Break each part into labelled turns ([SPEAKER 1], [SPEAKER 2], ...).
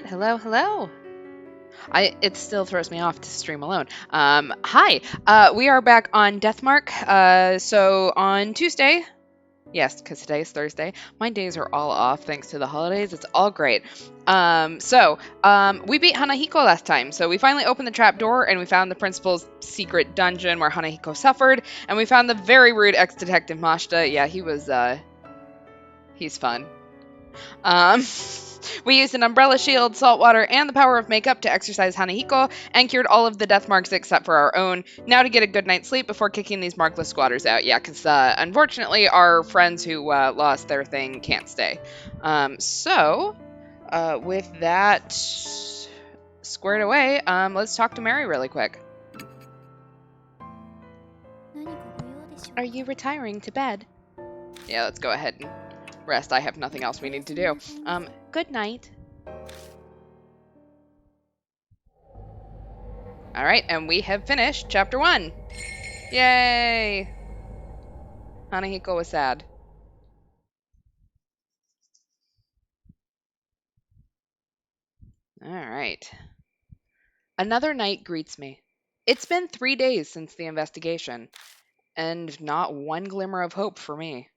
[SPEAKER 1] right, hello, hello. It still throws me off to stream alone. Hi. We are back on Deathmark. So on Tuesday, yes, because today is Thursday. My days are all off thanks to the holidays. It's all great. We beat Hanahiko last time, so we finally opened the trap door and we found the principal's secret dungeon where Hanahiko suffered, and we found the very rude ex-detective Mashita. Yeah, he's fun. Um, we used an umbrella shield, salt water, and the power of makeup to exorcise Hanahiko, and cured all of the death marks except for our own. Now to get a good night's sleep before kicking these markless squatters out. Yeah, because unfortunately our friends who lost their thing can't stay. With that squared away, let's talk to Mary really quick. Are you retiring to bed? Yeah, let's go ahead and rest. I have nothing else we need to do. Good night. Alright, and we have finished chapter 1. Yay! Hanahiko was sad. Alright. Another night greets me. It's been 3 days since the investigation, and not one glimmer of hope for me.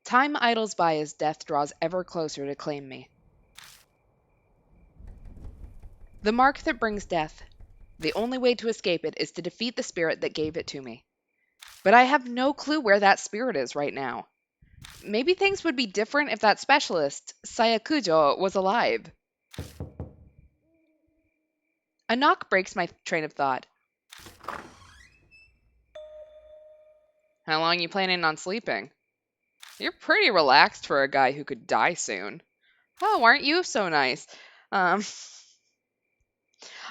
[SPEAKER 1] Time idles by as death draws ever closer to claim me. The mark that brings death. The only way to escape it is to defeat the spirit that gave it to me. But I have no clue where that spirit is right now. Maybe things would be different if that specialist, Sayakujo, was alive. A knock breaks my train of thought. How long you planning on sleeping? You're pretty relaxed for a guy who could die soon. Oh, aren't you so nice? I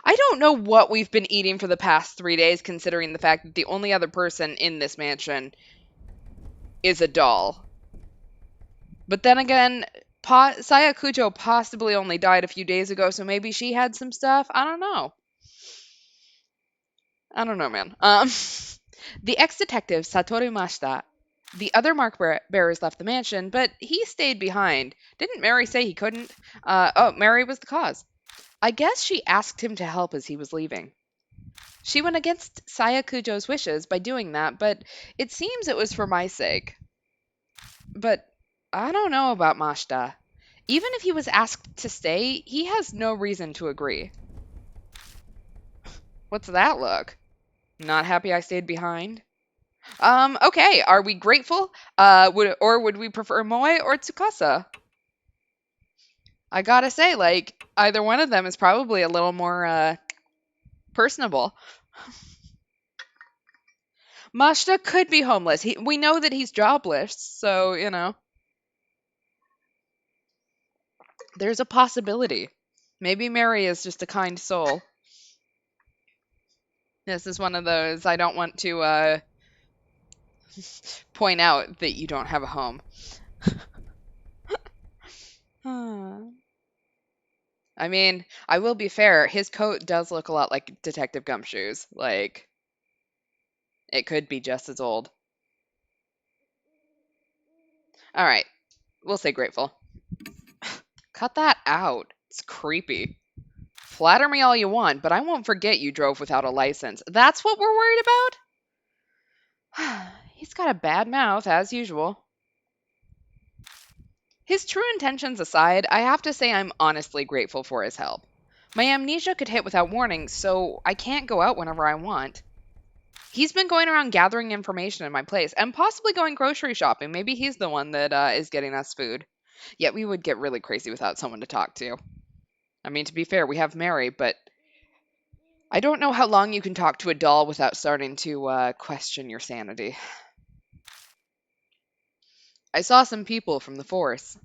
[SPEAKER 1] don't know what we've been eating for the past 3 days, considering the fact that the only other person in this mansion is a doll. But then again, Sayakujo possibly only died a few days ago, so maybe she had some stuff. I don't know. I don't know, man. The ex-detective Satoru Mashita. The other mark bearers left the mansion, but he stayed behind. Didn't Mary say he couldn't? Mary was the cause. I guess she asked him to help as he was leaving. She went against Sayakujo's wishes by doing that, but it seems it was for my sake. But I don't know about Mashita. Even if he was asked to stay, he has no reason to agree. What's that look? Not happy I stayed behind? Okay, are we grateful? Would we prefer Moe or Tsukasa? I gotta say, like, either one of them is probably a little more, personable. Mashita could be homeless. We know that he's jobless, so, you know. There's a possibility. Maybe Mary is just a kind soul. This is one of those I don't want to, point out that you don't have a home. I mean, I will be fair, his coat does look a lot like Detective Gumshoe's. Like, it could be just as old. Alright, we'll say grateful. Cut that out. It's creepy. Flatter me all you want, but I won't forget you drove without a license. That's what we're worried about? He's got a bad mouth, as usual. His true intentions aside, I have to say I'm honestly grateful for his help. My amnesia could hit without warning, so I can't go out whenever I want. He's been going around gathering information in my place and possibly going grocery shopping. Maybe he's the one that is getting us food. Yet we would get really crazy without someone to talk to. I mean, to be fair, we have Mary, but I don't know how long you can talk to a doll without starting to question your sanity. I saw some people from the force.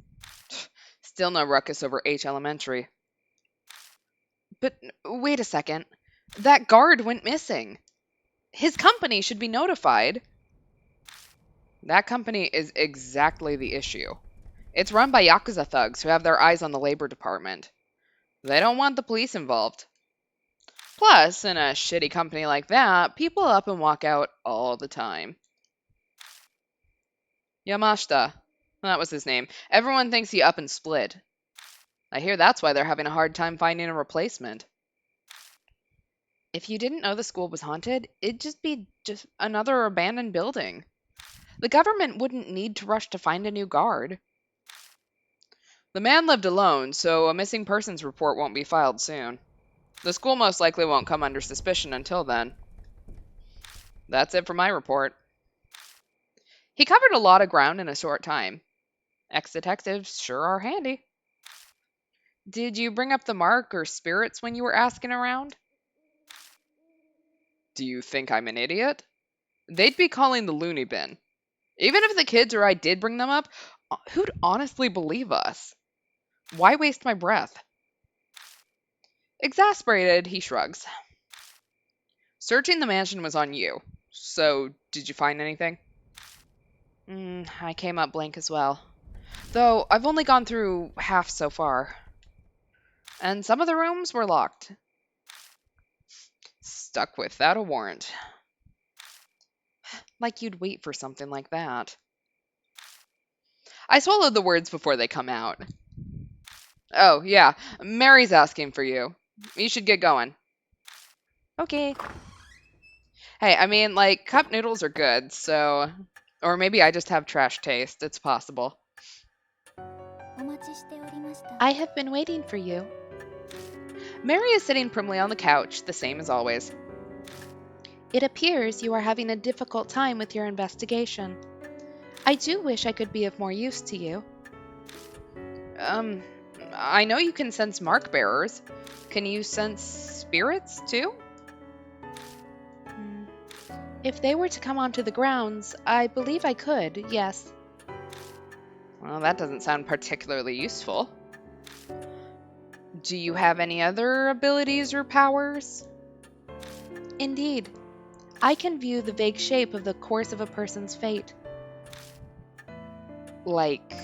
[SPEAKER 1] Still no ruckus over H Elementary. But wait a second. That guard went missing. His company should be notified. That company is exactly the issue. It's run by Yakuza thugs who have their eyes on the labor department. They don't want the police involved. Plus, in a shitty company like that, people up and walk out all the time. Yamashita. That was his name. Everyone thinks he up and split. I hear that's why they're having a hard time finding a replacement. If you didn't know the school was haunted, it'd just be another abandoned building. The government wouldn't need to rush to find a new guard. The man lived alone, so a missing persons report won't be filed soon. The school most likely won't come under suspicion until then. That's it for my report. He covered a lot of ground in a short time. Ex-detectives sure are handy. Did you bring up the mark or spirits when you were asking around? Do you think I'm an idiot? They'd be calling the loony bin. Even if the kids or I did bring them up, who'd honestly believe us? Why waste my breath? Exasperated, he shrugs. Searching the mansion was on you. So, did you find anything? I came up blank as well. Though, I've only gone through half so far. And some of the rooms were locked. Stuck without a warrant. Like you'd wait for something like that. I swallowed the words before they come out. Oh, yeah. Mary's asking for you. You should get going. Okay. Hey, I mean, like, cup noodles are good, so... Or maybe I just have trash taste. It's possible. I have been waiting for you. Mary is sitting primly on the couch, the same as always. It appears you are having a difficult time with your investigation. I do wish I could be of more use to you. I know you can sense mark bearers. Can you sense spirits, too? If they were to come onto the grounds, I believe I could, yes. Well, that doesn't sound particularly useful. Do you have any other abilities or powers? Indeed. I can view the vague shape of the course of a person's fate. Like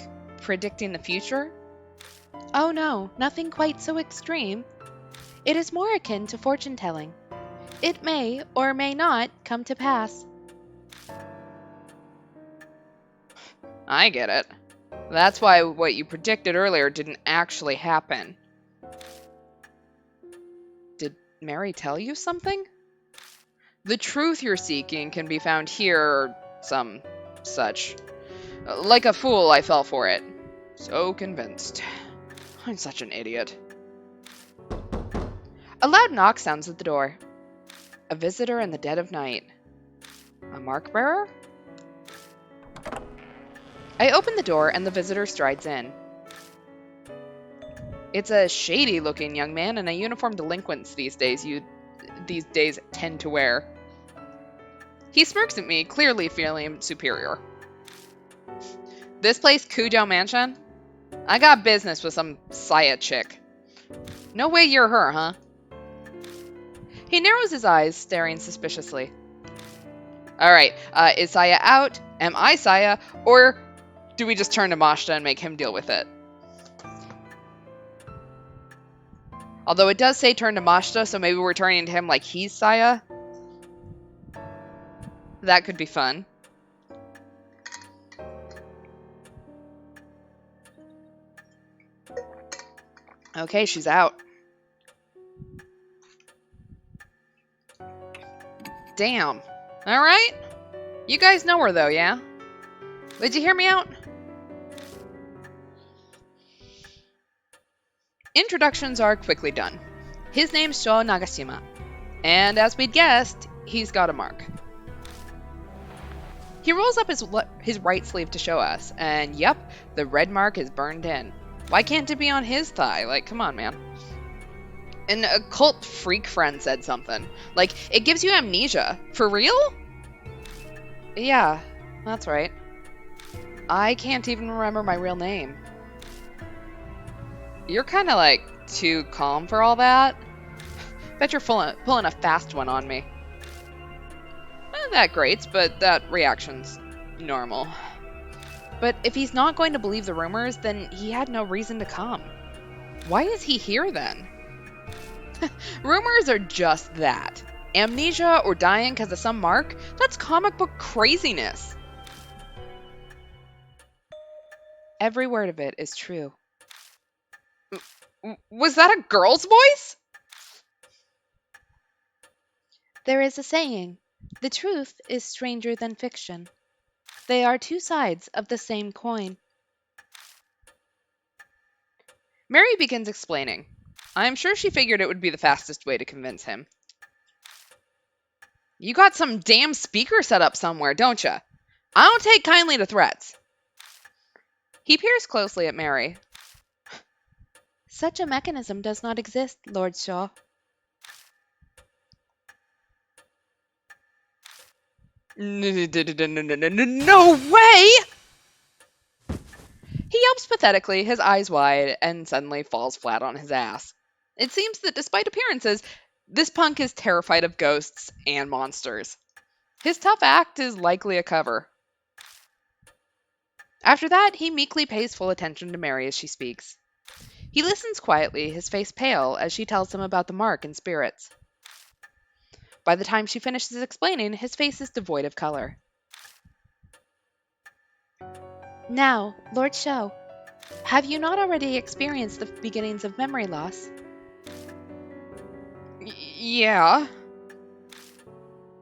[SPEAKER 1] predicting the future? Oh no, nothing quite so extreme. It is more akin to fortune-telling. It may or may not come to pass. I get it. That's why what you predicted earlier didn't actually happen. Did Mary tell you something? The truth you're seeking can be found here or some such. Like a fool, I fell for it. So convinced. I'm such an idiot. A loud knock sounds at the door. A visitor in the dead of night. A mark bearer? I open the door and the visitor strides in. It's a shady-looking young man in a uniform delinquents these days tend to wear. He smirks at me, clearly feeling superior. This place, Kujou Mansion? I got business with some Saya chick. No way you're her, huh? He narrows his eyes, staring suspiciously. Alright, is Saya out? Am I Saya? Or do we just turn to Mashita and make him deal with it? Although it does say turn to Mashita, so maybe we're turning to him like he's Saya. That could be fun. Okay, she's out. Damn. Alright. You guys know her though, yeah? Did you hear me out? Introductions are quickly done. His name's Sho Nagashima. And as we'd guessed, he's got a mark. He rolls up his right sleeve to show us, and yep, the red mark is burned in. Why can't it be on his thigh? Like, come on, man. An occult freak friend said something. Like, it gives you amnesia. For real? Yeah, that's right. I can't even remember my real name. You're kind of, like, too calm for all that. Bet you're pulling a fast one on me. Not that great, but that reaction's normal. But if he's not going to believe the rumors, then he had no reason to come. Why is he here then? Rumors are just that. Amnesia or dying because of some mark? That's comic book craziness. Every word of it is true. Was that a girl's voice?
[SPEAKER 2] There is a saying, the truth is stranger than fiction. They are two sides of the same coin.
[SPEAKER 1] Mary begins explaining. I'm sure she figured it would be the fastest way to convince him. You got some damn speaker set up somewhere, don't you? I don't take kindly to threats. He peers closely at Mary.
[SPEAKER 2] Such a mechanism does not exist, Lord Shaw.
[SPEAKER 1] No way! He yelps pathetically, his eyes wide, and suddenly falls flat on his ass. It seems that despite appearances, this punk is terrified of ghosts and monsters. His tough act is likely a cover. After that, he meekly pays full attention to Mary as she speaks. He listens quietly, his face pale, as she tells him about the mark and spirits. By the time she finishes explaining, his face is devoid of color.
[SPEAKER 2] Now, Lord Shaw, have you not already experienced the beginnings of memory loss?
[SPEAKER 1] Yeah.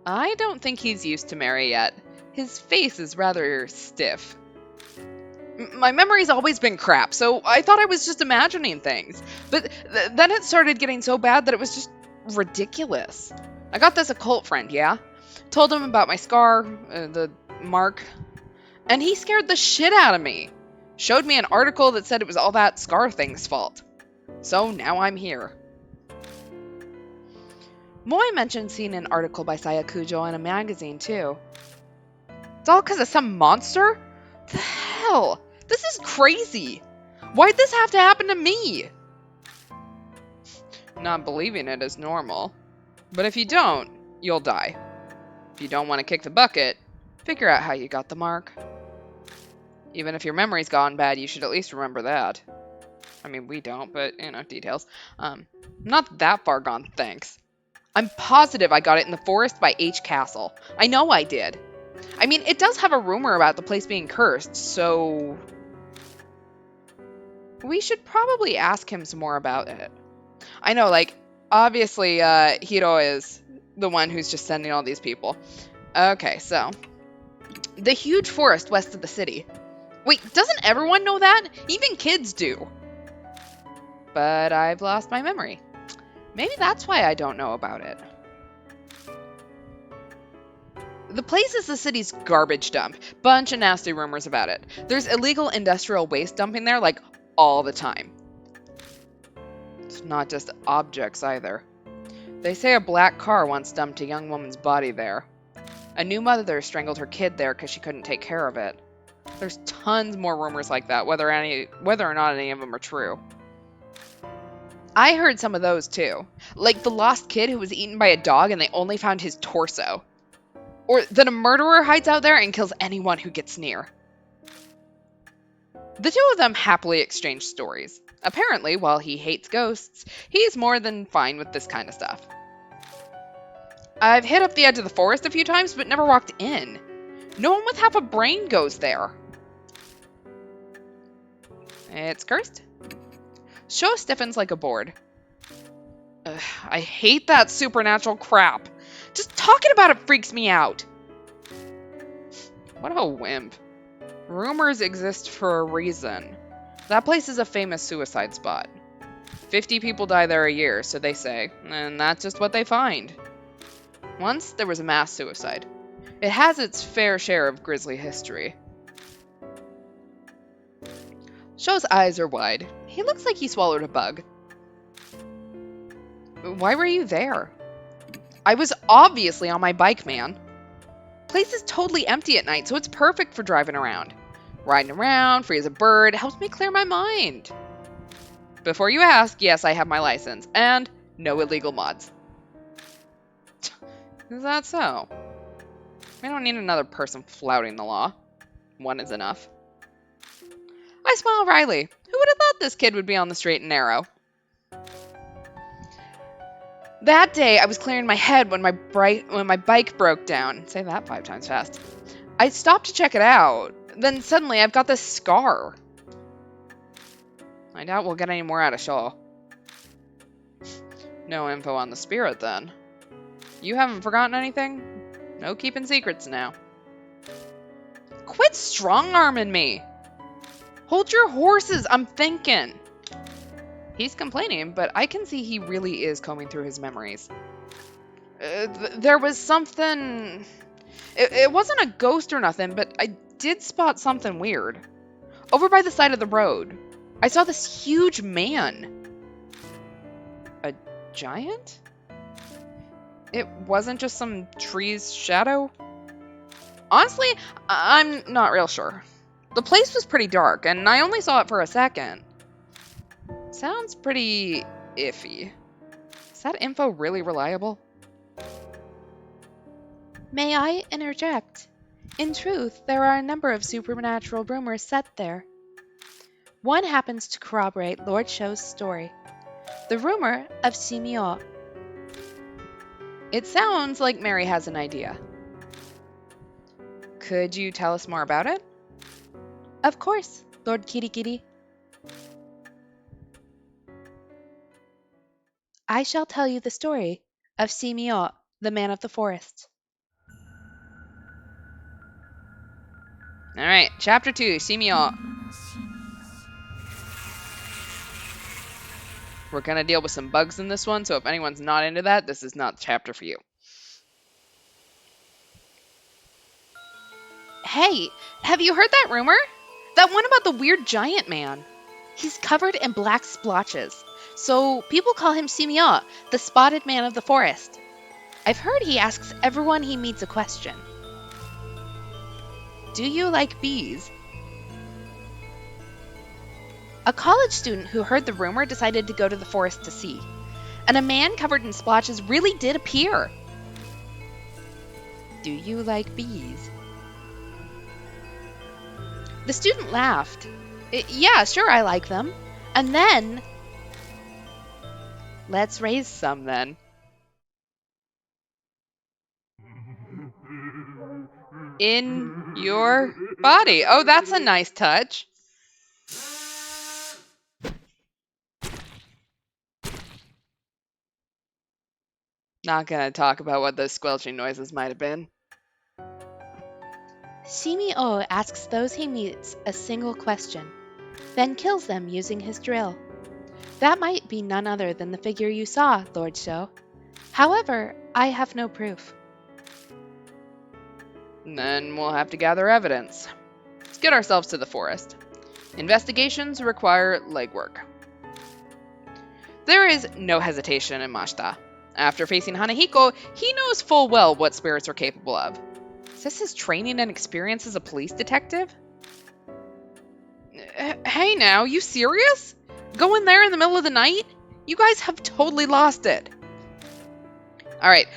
[SPEAKER 1] I don't think he's used to Mary yet. His face is rather stiff. My memory's always been crap, so I thought I was just imagining things. But then it started getting so bad that it was just ridiculous. I got this occult friend, yeah? Told him about my scar, the mark, and he scared the shit out of me. Showed me an article that said it was all that scar thing's fault. So now I'm here. Moy mentioned seeing an article by Sayakujo in a magazine, too. It's all because of some monster? The hell? This is crazy. Why'd this have to happen to me? Not believing it is normal. But if you don't, you'll die. If you don't want to kick the bucket, figure out how you got the mark. Even if your memory's gone bad, you should at least remember that. I mean, we don't, but, details. Not that far gone, thanks. I'm positive I got it in the forest by H. Castle. I know I did. I mean, it does have a rumor about the place being cursed, so... We should probably ask him some more about it. I know, obviously, Hiro is the one who's just sending all these people. Okay, so... The huge forest west of the city. Wait, doesn't everyone know that? Even kids do. But I've lost my memory. Maybe that's why I don't know about it. The place is the city's garbage dump. Bunch of nasty rumors about it. There's illegal industrial waste dumping there, all the time. It's not just objects, either. They say a black car once dumped a young woman's body there. A new mother strangled her kid there because she couldn't take care of it. There's tons more rumors like that, whether or not any of them are true. I heard some of those too. Like the lost kid who was eaten by a dog and they only found his torso. Or that a murderer hides out there and kills anyone who gets near. The two of them happily exchange stories. Apparently, while he hates ghosts, he's more than fine with this kind of stuff. I've hit up the edge of the forest a few times, but never walked in. No one with half a brain goes there. It's cursed. Sho stiffens like a board. Ugh, I hate that supernatural crap. Just talking about it freaks me out. What a wimp. Rumors exist for a reason. That place is a famous suicide spot. 50 people die there a year, so they say, and that's just what they find. Once, there was a mass suicide. It has its fair share of grisly history. Sho's eyes are wide. He looks like he swallowed a bug. Why were you there? I was obviously on my bike, man. Place is totally empty at night, so it's perfect for driving around. Riding around, free as a bird, helps me clear my mind. Before you ask, yes, I have my license, and no illegal mods. Is that so? We don't need another person flouting the law. One is enough. I smile wryly. Who would have thought this kid would be on the straight and narrow? That day, I was clearing my head when my bike broke down. Say that 5 times fast. I stopped to check it out. Then suddenly, I've got this scar. I doubt we'll get any more out of Shaw. No info on the spirit, then. You haven't forgotten anything? No keeping secrets now. Quit strong-arming me! Hold your horses, I'm thinking! He's complaining, but I can see he really is combing through his memories. There was something... It wasn't a ghost or nothing, but I did spot something weird. Over by the side of the road, I saw this huge man. A giant? It wasn't just some tree's shadow? Honestly, I'm not real sure. The place was pretty dark, and I only saw it for a second. Sounds pretty iffy. Is that info really reliable?
[SPEAKER 2] May I interject? In truth, there are a number of supernatural rumors set there. One happens to corroborate Lord Shou's story. The rumor of Simio.
[SPEAKER 1] It sounds like Mary has an idea. Could you tell us more about it?
[SPEAKER 2] Of course, Lord Kirigiri. I shall tell you the story of Simio, the man of the forest.
[SPEAKER 1] Alright, Chapter 2, Simio. We're gonna deal with some bugs in this one, so if anyone's not into that, this is not the chapter for you.
[SPEAKER 2] Hey, have you heard that rumor? That one about the weird giant man. He's covered in black splotches, so people call him Simio, the spotted man of the forest. I've heard he asks everyone he meets a question. Do you like bees? A college student who heard the rumor decided to go to the forest to see, and a man covered in splotches really did appear. Do you like bees? The student laughed. Yeah, sure, I like them. And then...
[SPEAKER 1] Let's raise some, then. In your body. Oh, that's a nice touch. Not gonna talk about what those squelching noises might have been.
[SPEAKER 2] Simio asks those he meets a single question, then kills them using his drill. That might be none other than the figure you saw, Lord Shou. However, I have no proof.
[SPEAKER 1] Then we'll have to gather evidence. Let's get ourselves to the forest. Investigations require legwork. There is no hesitation in Mashita. After facing Hanahiko, he knows full well what spirits are capable of. Is this his training and experience as a police detective? Hey now, you serious? Going there in the middle of the night? You guys have totally lost it. Alright,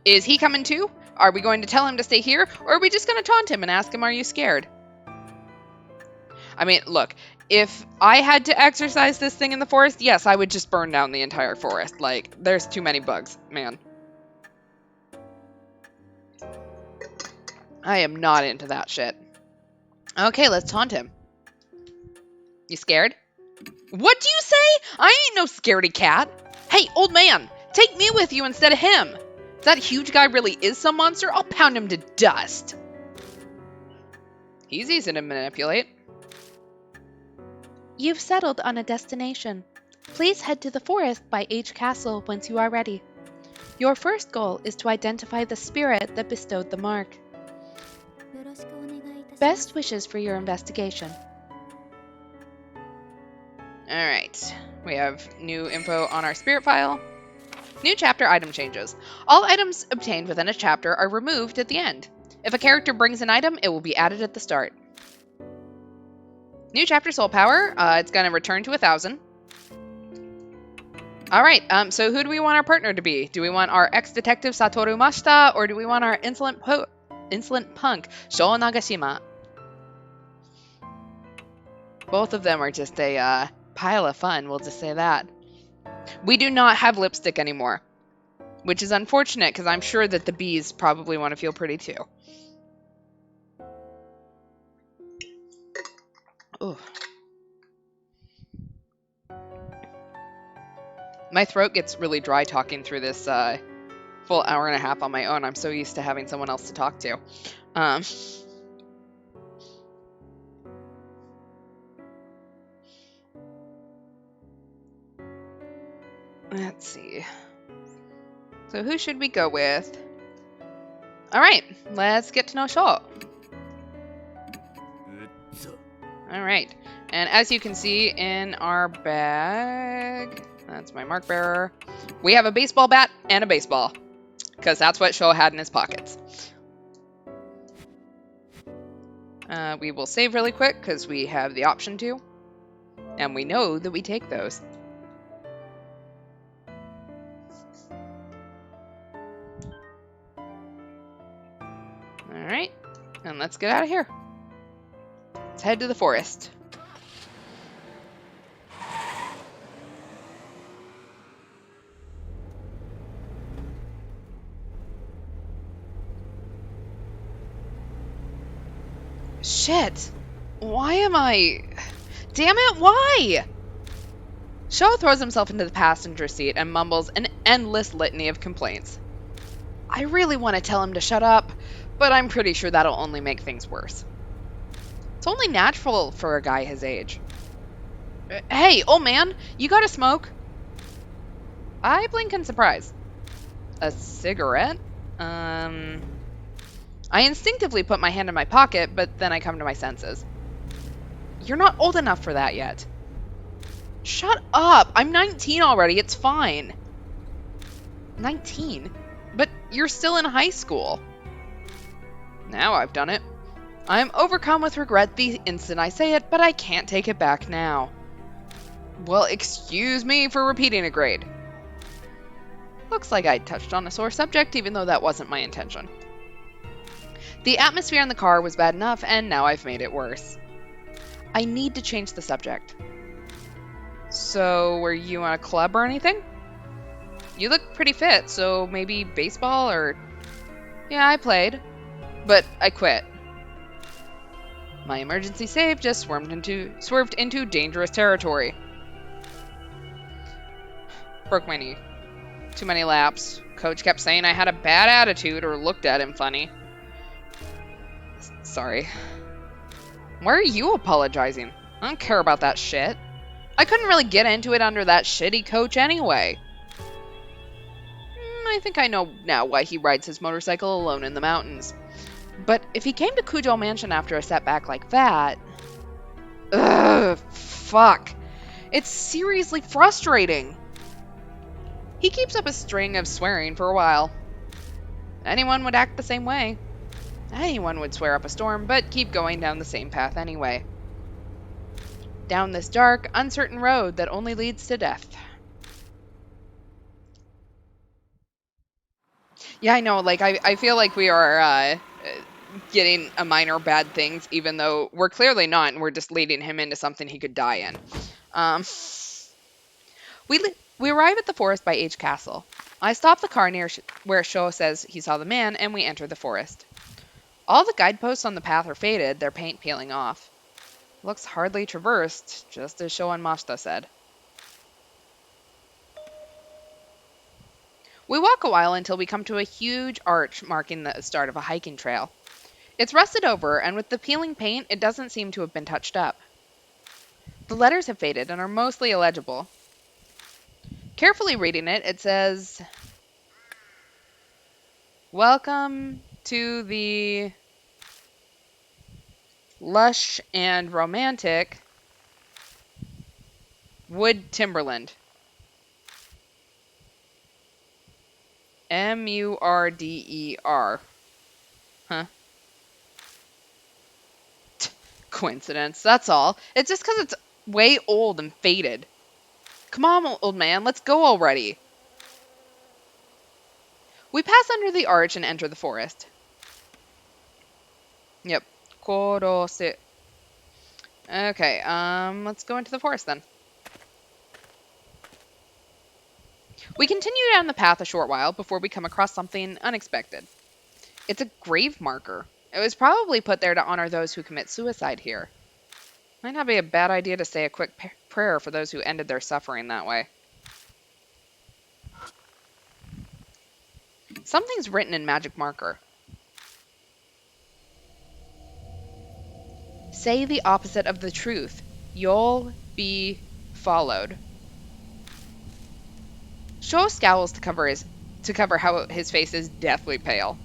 [SPEAKER 1] is he coming too? Are we going to tell him to stay here, or are we just going to taunt him and ask him, are you scared? I mean, look, if I had to exercise this thing in the forest, yes, I would just burn down the entire forest. Like, there's too many bugs, man. I am not into that shit. Okay, let's taunt him. You scared? What do you say? I ain't no scaredy cat. Hey, old man, take me with you instead of him. If that huge guy really is some monster, I'll pound him to dust. He's easy to manipulate.
[SPEAKER 2] You've settled on a destination. Please head to the forest by H Castle once you are ready. Your first goal is to identify the spirit that bestowed the mark. Best wishes for your investigation.
[SPEAKER 1] Alright, we have new info on our spirit file. New chapter item changes. All items obtained within a chapter are removed at the end. If a character brings an item, it will be added at the start. New chapter soul power, it's going to return to 1,000. Alright, so who do we want our partner to be? Do we want our ex-detective Satoru Mashita, or do we want our insolent punk Sho Nagashima? Both of them are just a pile of fun, we'll just say that. We do not have lipstick anymore, which is unfortunate because I'm sure that the bees probably want to feel pretty too. Ooh. My throat gets really dry talking through this full hour and a half on my own. I'm so used to having someone else to talk to. Let's see. So who should we go with? All right, let's get to know Shaw. All right, and as you can see in our bag, that's my mark bearer, we have a baseball bat and a baseball, because that's what Shaw had in his pockets. We will save really quick because we have the option to, and we know that we take those. All right, and let's get out of here. Let's head to the forest. Shit! Why am I... Damn it, why? Shaw throws himself into the passenger seat and mumbles an endless litany of complaints. I really want to tell him to shut up, but I'm pretty sure that'll only make things worse. It's only natural for a guy his age. Hey, old man, you got a smoke? I blink in surprise. A cigarette? I instinctively put my hand in my pocket, but then I come to my senses. You're not old enough for that yet. Shut up! I'm 19 already, it's fine. 19? But you're still in high school. Now I've done it. I'm overcome with regret the instant I say it, but I can't take it back now. Well, excuse me for repeating a grade. Looks like I touched on a sore subject, even though that wasn't my intention. The atmosphere in the car was bad enough, and now I've made it worse. I need to change the subject. So, were you on a club or anything? You look pretty fit, so maybe baseball or... Yeah, I played. But I quit. My emergency save just swerved into dangerous territory. Broke my knee. Too many laps. Coach kept saying I had a bad attitude or looked at him funny. Sorry. Why are you apologizing? I don't care about that shit. I couldn't really get into it under that shitty coach anyway. I think I know now why he rides his motorcycle alone in the mountains. But if he came to Kujo Mansion after a setback like that... Ugh, fuck. It's seriously frustrating. He keeps up a string of swearing for a while. Anyone would act the same way. Anyone would swear up a storm, but keep going down the same path anyway. Down this dark, uncertain road that only leads to death. Yeah, I know, like, I feel like we are getting a minor bad things, even though we're clearly not, and we're just leading him into something he could die in. We arrive at the forest by H Castle. I stop the car near where Sho says he saw the man, and we enter the forest. All the guideposts on the path are faded, their paint peeling off. Looks hardly traversed, just as Sho and Mashita said. We walk a while until we come to a huge arch marking the start of a hiking trail. It's rusted over, and with the peeling paint, it doesn't seem to have been touched up. The letters have faded and are mostly illegible. Carefully reading it, it says, "Welcome to the lush and romantic Wood Timberland. Murder. Huh? Coincidence, that's all. It's just because it's way old and faded. Come on, old man, let's go already." We pass under the arch and enter the forest. Yep. Korose. Okay, let's go into the forest then. We continue down the path a short while before we come across something unexpected. It's a grave marker. It was probably put there to honor those who commit suicide here. Might not be a bad idea to say a quick prayer for those who ended their suffering that way. Something's written in magic marker. Say the opposite of the truth. You'll be followed. Sho scowls to cover how his face is deathly pale.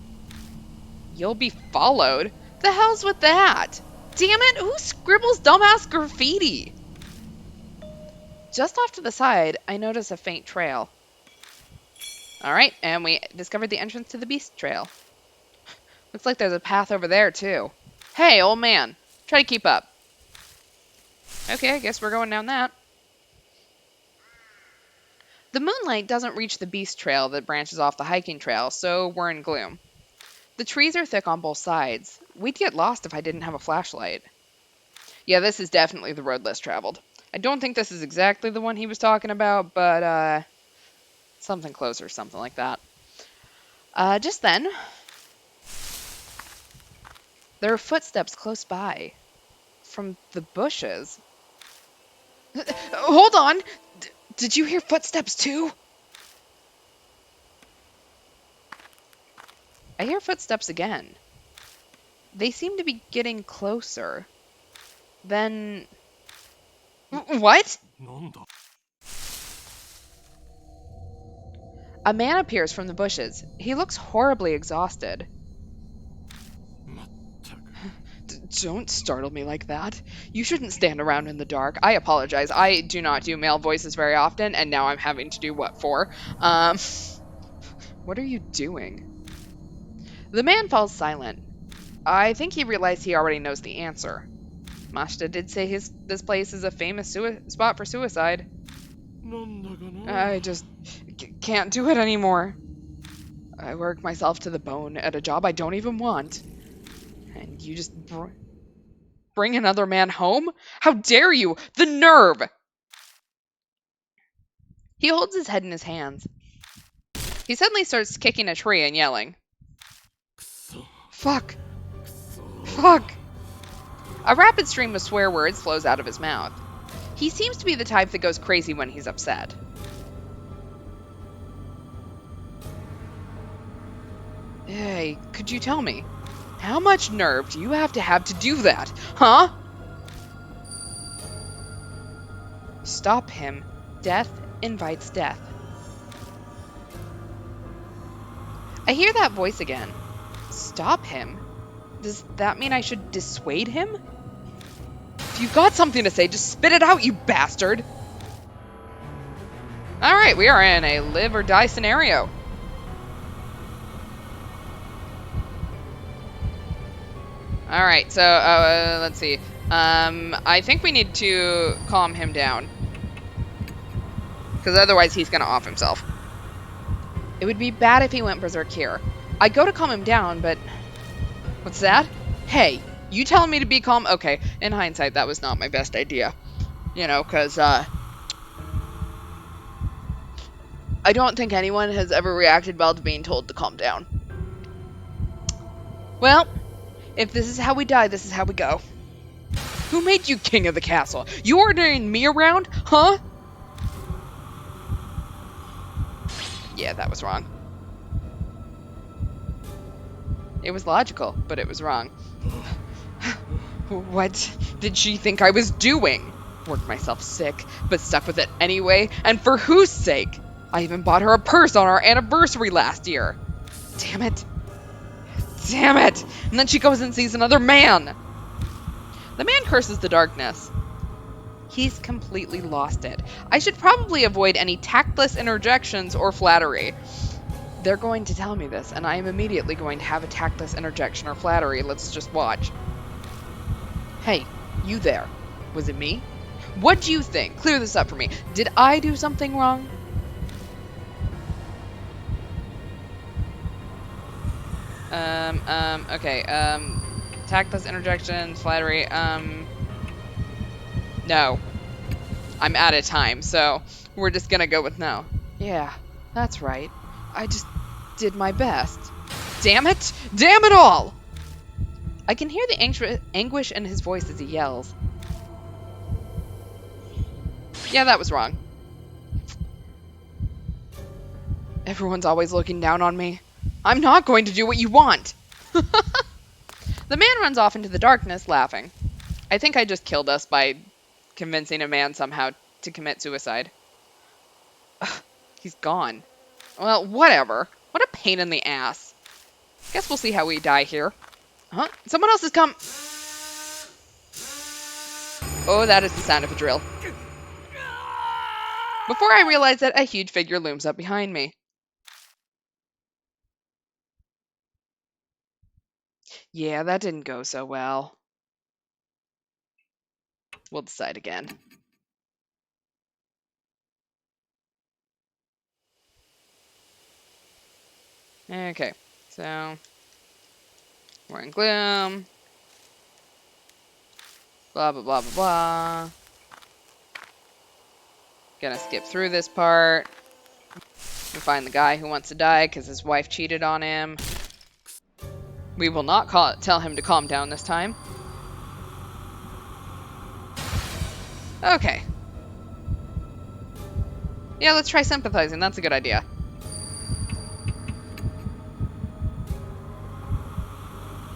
[SPEAKER 1] You'll be followed? The hell's with that? Damn it, who scribbles dumbass graffiti? Just off to the side, I notice a faint trail. Alright, and we discovered the entrance to the beast trail. Looks like there's a path over there, too. Hey, old man. Try to keep up. Okay, I guess we're going down that. The moonlight doesn't reach the beast trail that branches off the hiking trail, so we're in gloom. The trees are thick on both sides. We'd get lost if I didn't have a flashlight. Yeah, this is definitely the road less traveled. I don't think this is exactly the one he was talking about, but, something closer, something like that. Just then, there are footsteps close by. From the bushes. Hold on! Did you hear footsteps too? I hear footsteps again. They seem to be getting closer. Then... What? A man appears from the bushes. He looks horribly exhausted. Don't startle me like that. You shouldn't stand around in the dark. I apologize. I do not do male voices very often, and now I'm having to do what for? What are you doing? The man falls silent. I think he realized he already knows the answer. Mashita did say this place is a famous spot for suicide. I just can't do it anymore. I work myself to the bone at a job I don't even want. And you just bring another man home? How dare you? The nerve! He holds his head in his hands. He suddenly starts kicking a tree and yelling. Fuck. Fuck. A rapid stream of swear words flows out of his mouth. He seems to be the type that goes crazy when he's upset. Hey, could you tell me? How much nerve do you have to do that, huh? Stop him. Death invites death. I hear that voice again. Stop him? Does that mean I should dissuade him? If you've got something to say, just spit it out, you bastard! Alright, we are in a live or die scenario. Alright, so, let's see. I think we need to calm him down. Because otherwise he's gonna off himself. It would be bad if he went berserk here. I go to calm him down, but... What's that? Hey, you telling me to be calm? Okay, in hindsight, that was not my best idea. You know, because, I don't think anyone has ever reacted well to being told to calm down. Well... If this is how we die, this is how we go. Who made you king of the castle? You ordering me around? Huh? Yeah, that was wrong. It was logical, but it was wrong. What did she think I was doing? Worked myself sick, but stuck with it anyway. And for whose sake? I even bought her a purse on our anniversary last year. Damn it. Damn it! And then she goes and sees another man! The man curses the darkness. He's completely lost it. I should probably avoid any tactless interjections or flattery. They're going to tell me this, and I am immediately going to have a tactless interjection or flattery. Let's just watch. Hey, you there. Was it me? What do you think? Clear this up for me. Did I do something wrong? Okay, tactless interjection, flattery, no. I'm out of time, so we're just gonna go with no. Yeah, that's right. I just did my best. Damn it! Damn it all! I can hear the anguish in his voice as he yells. Yeah, that was wrong. Everyone's always looking down on me. I'm not going to do what you want. The man runs off into the darkness, laughing. I think I just killed us by convincing a man somehow to commit suicide. Ugh, he's gone. Well, whatever. What a pain in the ass. Guess we'll see how we die here. Huh? Someone else has come. Oh, that is the sound of a drill. Before I realize it, a huge figure looms up behind me. Yeah, that didn't go so well. We'll decide again. Okay, so we're in gloom. Blah, blah, blah, blah, blah. Gonna skip through this part. We find the guy who wants to die because his wife cheated on him. We will not tell him to calm down this time. Okay. Yeah, let's try sympathizing. That's a good idea.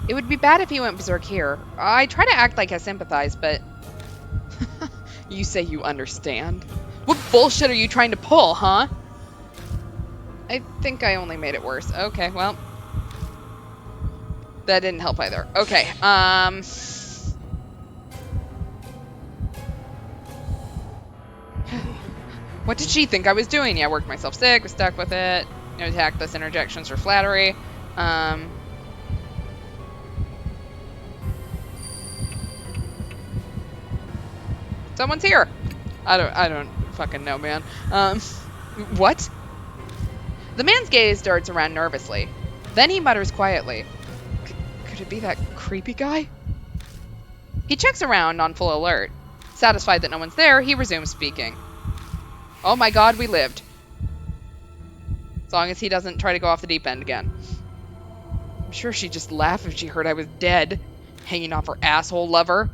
[SPEAKER 1] It would be bad if he went berserk here. I try to act like I sympathize, but... You say you understand? What bullshit are you trying to pull, huh? I think I only made it worse. Okay, well... That didn't help either. Okay, What did she think I was doing? Yeah, I worked myself sick, was stuck with it. You know, tactless interjections for flattery. Someone's here. I don't fucking know, man. What? The man's gaze darts around nervously. Then he mutters quietly. Could it be that creepy guy? He checks around on full alert. Satisfied that no one's there, he resumes speaking. Oh my god, we lived. As long as he doesn't try to go off the deep end again. I'm sure she'd just laugh if she heard I was dead, hanging off her asshole lover.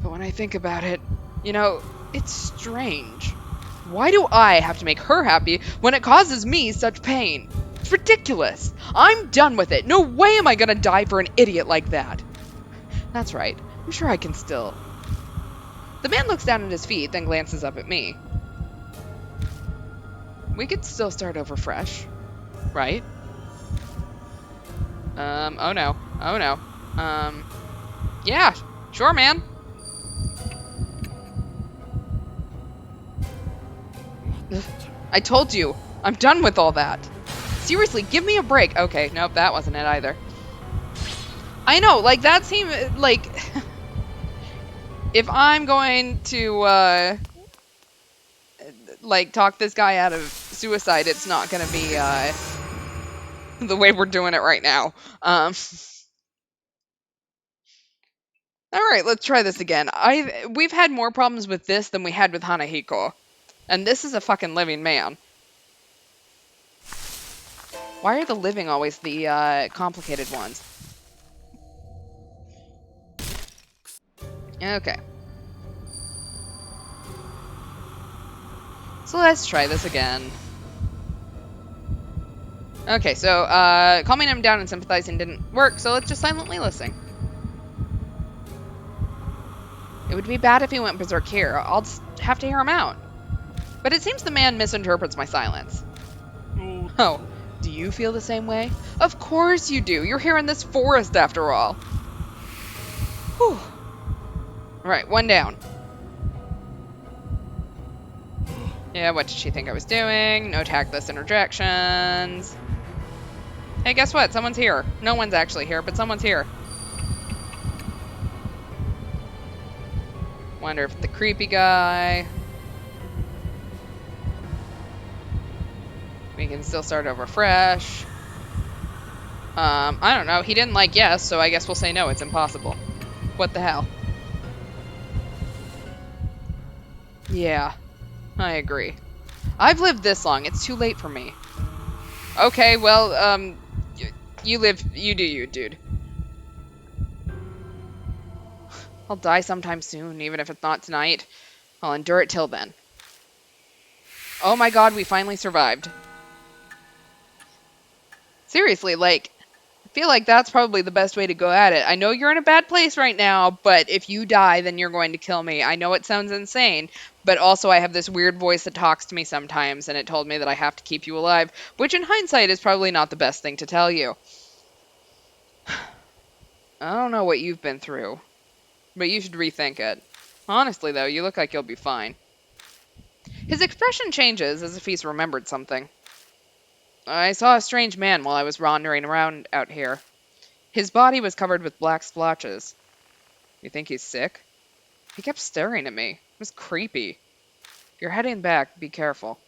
[SPEAKER 1] But when I think about it, you know, it's strange. Why do I have to make her happy when it causes me such pain? It's ridiculous. I'm done with it. No way am I gonna die for an idiot like that. That's right. I'm sure I can still... The man looks down at his feet, then glances up at me. We could still start over fresh, right? Oh no. Oh no. Yeah, sure, man. I told you, I'm done with all that. Seriously, give me a break. Okay, nope, that wasn't it either. I know, like, that seemed, like... If I'm going to, like, talk this guy out of suicide, it's not gonna be, the way we're doing it right now. Alright, let's try this again. We've had more problems with this than we had with Hanahiko. And this is a fucking living man. Why are the living always the, complicated ones? Okay. So let's try this again. Okay, so, calming him down and sympathizing didn't work, so let's just silently listen. It would be bad if he went berserk here. I'll just have to hear him out. But it seems the man misinterprets my silence. Oh, do you feel the same way? Of course you do. You're here in this forest, after all. Whew. Right, one down. Yeah, what did she think I was doing? No tactless interjections. Hey, guess what? Someone's here. No one's actually here, but someone's here. Wonder if the creepy guy... We can still start over fresh. I don't know. He didn't like yes, so I guess we'll say no. It's impossible. What the hell? Yeah, I agree. I've lived this long. It's too late for me. Okay, well, you live, you do you, dude. I'll die sometime soon, even if it's not tonight. I'll endure it till then. Oh my god, we finally survived. Seriously, like, I feel like that's probably the best way to go at it. I know you're in a bad place right now, but if you die, then you're going to kill me. I know it sounds insane, but also I have this weird voice that talks to me sometimes, and it told me that I have to keep you alive, which in hindsight is probably not the best thing to tell you. I don't know what you've been through, but you should rethink it. Honestly, though, you look like you'll be fine. His expression changes as if he's remembered something. I saw a strange man while I was wandering around out here. His body was covered with black splotches. You think he's sick? He kept staring at me. It was creepy. If you're heading back, be careful.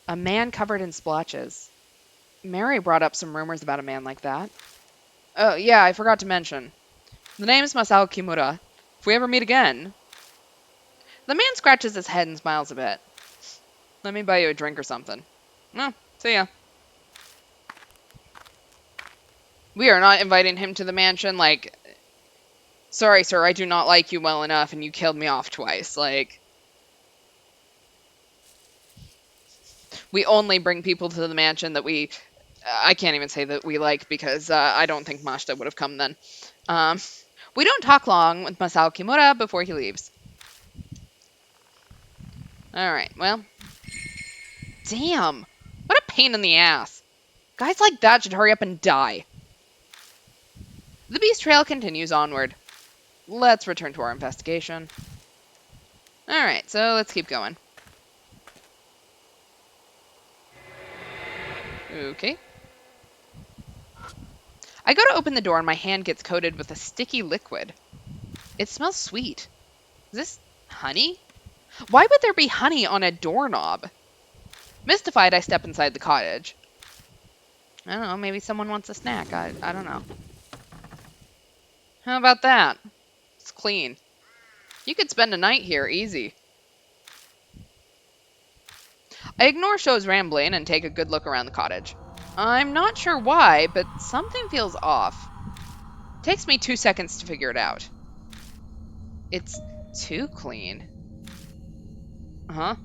[SPEAKER 1] A man covered in splotches. Mary brought up some rumors about a man like that. Oh, yeah, I forgot to mention. The name's Masao Kimura. If we ever meet again... The man scratches his head and smiles a bit. Let me buy you a drink or something. No, see ya. We are not inviting him to the mansion, like... Sorry, sir, I do not like you well enough, and you killed me off twice. Like... We only bring people to the mansion that we... I can't even say that we like, because I don't think Mashita would have come then. We don't talk long with Masao Kimura before he leaves. Alright, well... Damn! What a pain in the ass. Guys like that should hurry up and die. The beast trail continues onward. Let's return to our investigation. Alright, so let's keep going. Okay. I go to open the door and my hand gets coated with a sticky liquid. It smells sweet. Is this honey? Why would there be honey on a doorknob? Mystified, I step inside the cottage. I don't know, maybe someone wants a snack. I don't know. How about that? It's clean. You could spend a night here, easy. I ignore Sho's rambling and take a good look around the cottage. I'm not sure why, but something feels off. It takes me 2 seconds to figure it out. It's too clean. Huh?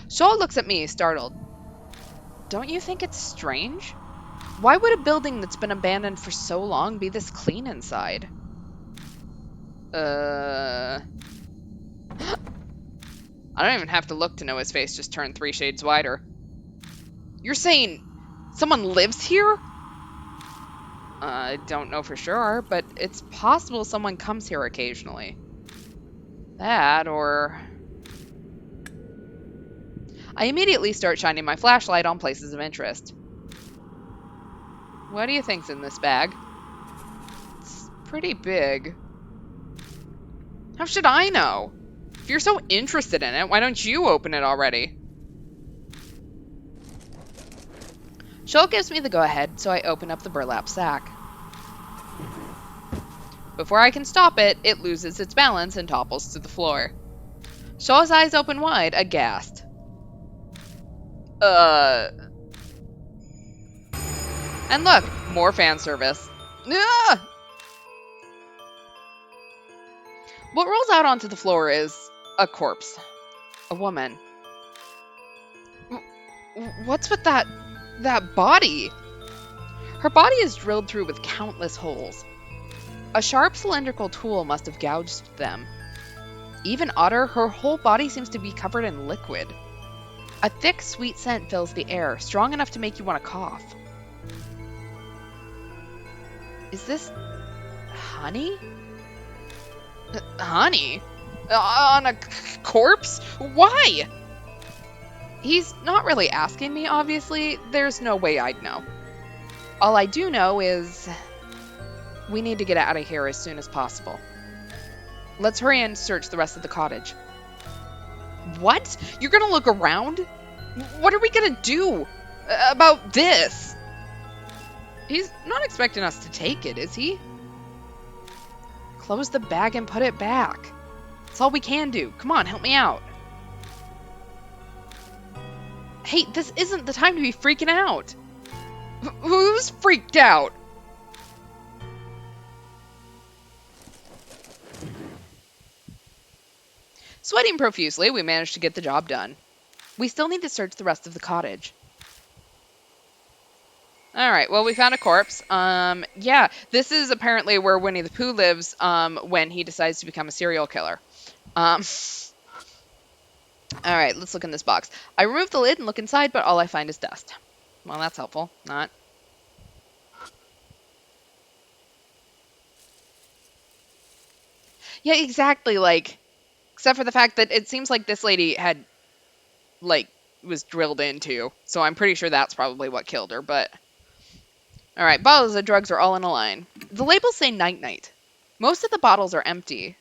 [SPEAKER 1] Sho looks at me, startled. Don't you think it's strange? Why would a building that's been abandoned for so long be this clean inside? I don't even have to look to know his face just turned 3 shades wider. You're saying someone lives here? I don't know for sure, but it's possible someone comes here occasionally. That, or... I immediately start shining my flashlight on places of interest. What do you think's in this bag? It's pretty big. How should I know? If you're so interested in it, why don't you open it already? Sho gives me the go-ahead, so I open up the burlap sack. Before I can stop it, it loses its balance and topples to the floor. Sho's eyes open wide, aghast. And look, more fan service. Ah! What rolls out onto the floor is a corpse. A woman. What's with that body? Her body is drilled through with countless holes. A sharp cylindrical tool must have gouged them. Even odder, her whole body seems to be covered in liquid. A thick, sweet scent fills the air, strong enough to make you want to cough. Is this honey? Honey? On a corpse? Why? He's not really asking me, obviously. There's no way I'd know. All I do know is we need to get out of here as soon as possible. Let's hurry and search the rest of the cottage. What? You're gonna look around? What are we gonna do about this? He's not expecting us to take it, is he? Close the bag and put it back. That's all we can do. Come on, help me out. Hey, this isn't the time to be freaking out. Who's freaked out? Sweating profusely, we managed to get the job done. We still need to search the rest of the cottage. Alright, well, we found a corpse. Yeah, this is apparently where Winnie the Pooh lives, when he decides to become a serial killer. Um, alright, let's look in this box. I remove the lid and look inside, but all I find is dust. Well, that's helpful. Not. Yeah, exactly, like, except for the fact that it seems like this lady had, like, was drilled into, so I'm pretty sure that's probably what killed her, but... Alright, bottles of drugs are all in a line. The labels say night-night. Most of the bottles are empty.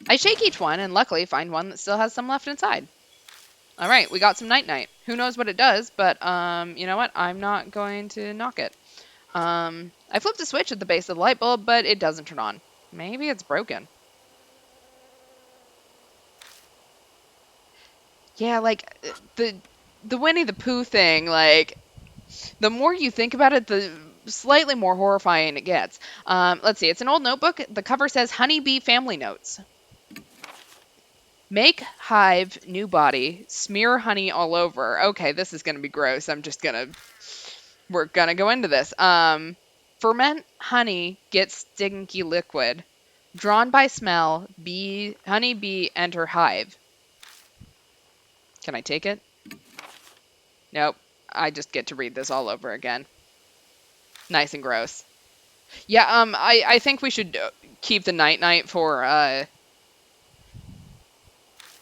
[SPEAKER 1] I shake each one and luckily find one that still has some left inside. Alright, we got some night-night. Who knows what it does, but, you know what? I'm not going to knock it. I flipped a switch at the base of the light bulb, but it doesn't turn on. Maybe it's broken. Yeah, like, the Winnie the Pooh thing, like, the more you think about it, the slightly more horrifying it gets. Let's see, it's an old notebook. The cover says Honeybee Family Notes. Make hive, new body, smear honey all over. Okay, this is going to be gross. We're going to go into this. Ferment honey, get stinky liquid. Drawn by smell, honeybee enter hive. Can I take it? Nope. I just get to read this all over again. Nice and gross. Yeah, I think we should keep the night-night for,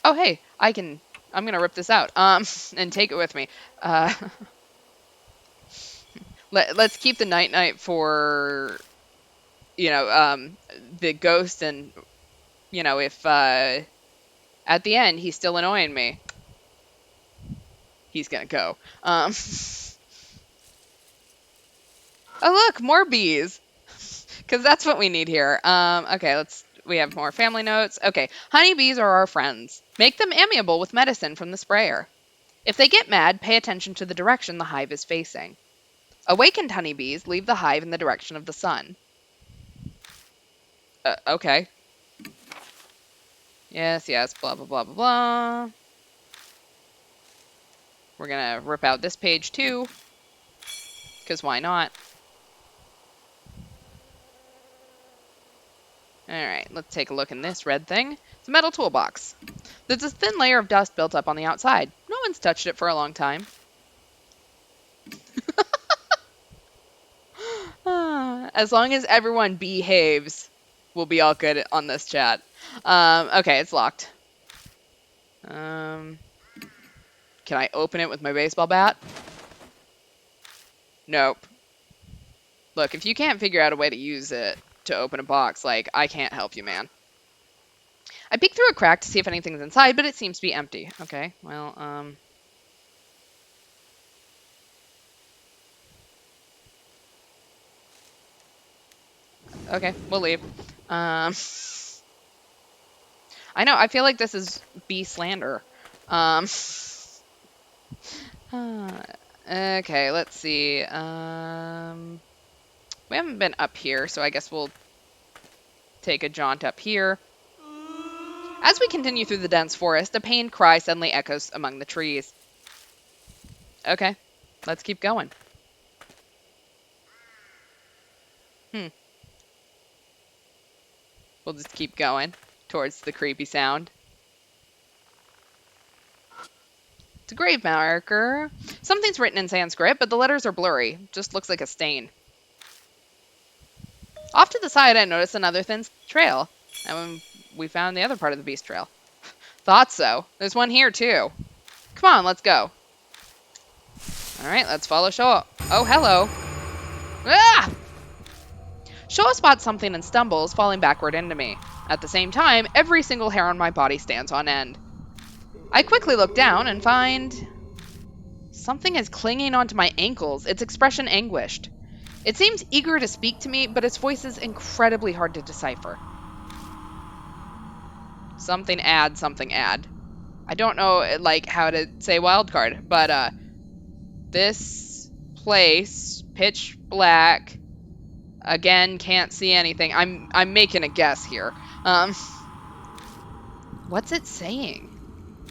[SPEAKER 1] Oh, hey, I'm gonna rip this out, and take it with me. Let's keep the night-night for, you know, the ghost and, you know, if, at the end he's still annoying me, he's gonna go. Oh, look, more bees. Because that's what we need here. Okay, we have more family notes. Okay, honeybees are our friends. Make them amiable with medicine from the sprayer. If they get mad, pay attention to the direction the hive is facing. Awakened honeybees leave the hive in the direction of the sun. Okay. Yes, blah, blah, blah, blah, blah. We're gonna rip out this page too. Because why not? Alright, let's take a look in this red thing. It's a metal toolbox. There's a thin layer of dust built up on the outside. No one's touched it for a long time. As long as everyone behaves, we'll be all good on this chat. Okay, it's locked. Can I open it with my baseball bat? Nope. Look, if you can't figure out a way to use it to open a box, like, I can't help you, man. I peek through a crack to see if anything's inside, but it seems to be empty. Okay, well, okay, we'll leave. I know, I feel like this is bee slander. Okay, let's see. We haven't been up here, so I guess we'll take a jaunt up here. As we continue through the dense forest, a pained cry suddenly echoes among the trees. Okay, let's keep going. We'll just keep going towards the creepy sound. It's a grave marker. Something's written in Sanskrit, but the letters are blurry. Just looks like a stain. Off to the side, I notice another thin trail. And we found the other part of the beast trail. Thought so. There's one here, too. Come on, let's go. Alright, let's follow Showa. Oh, hello. Ah! Showa spots something and stumbles, falling backward into me. At the same time, every single hair on my body stands on end. I quickly look down and find... something is clinging onto my ankles, its expression anguished. It seems eager to speak to me, but its voice is incredibly hard to decipher. Something add, something add. I don't know, like, how to say wildcard, but, this place, pitch black, again, can't see anything. I'm making a guess here. What's it saying?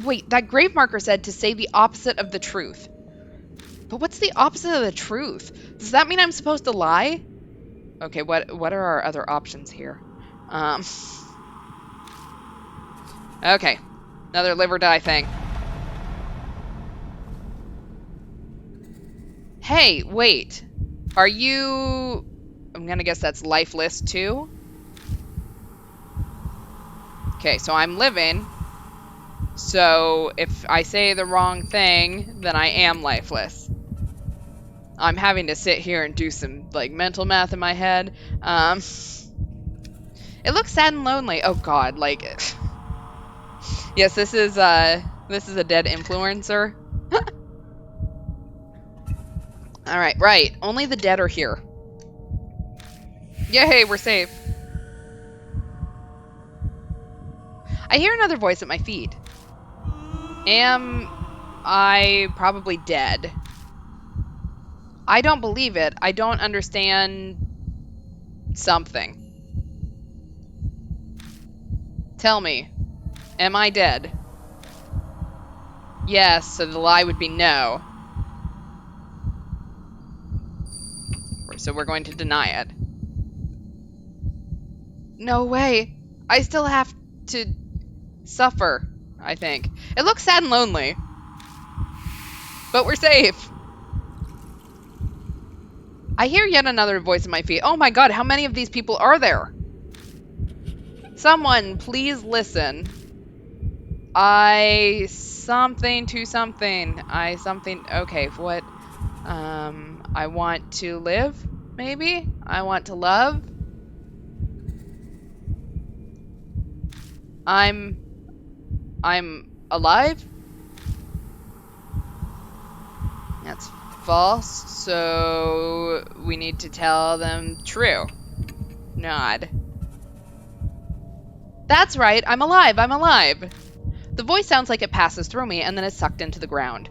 [SPEAKER 1] Wait, that grave marker said to say the opposite of the truth. But what's the opposite of the truth? Does that mean I'm supposed to lie? Okay, what are our other options here? Okay. Another live or die thing. Hey, wait. Are you... I'm gonna guess that's lifeless too? Okay, so I'm living. So if I say the wrong thing, then I am lifeless. I'm having to sit here and do some like mental math in my head. It looks sad and lonely. Oh god, like yes, this is a dead influencer. All right, right. Only the dead are here. Yay, we're safe. I hear another voice at my feet. Am I probably dead? I don't believe it. I don't understand something. Tell me, am I dead? Yes, so the lie would be no. So we're going to deny it. No way. I still have to suffer, I think. It looks sad and lonely. But we're safe. I hear yet another voice in my feet. Oh my god, how many of these people are there? Someone, please listen. Something to something. Okay, what? I want to live, maybe? I want to love? I'm alive? That's false, so we need to tell them true. Nod. That's right, I'm alive, I'm alive. The voice sounds like it passes through me and then is sucked into the ground.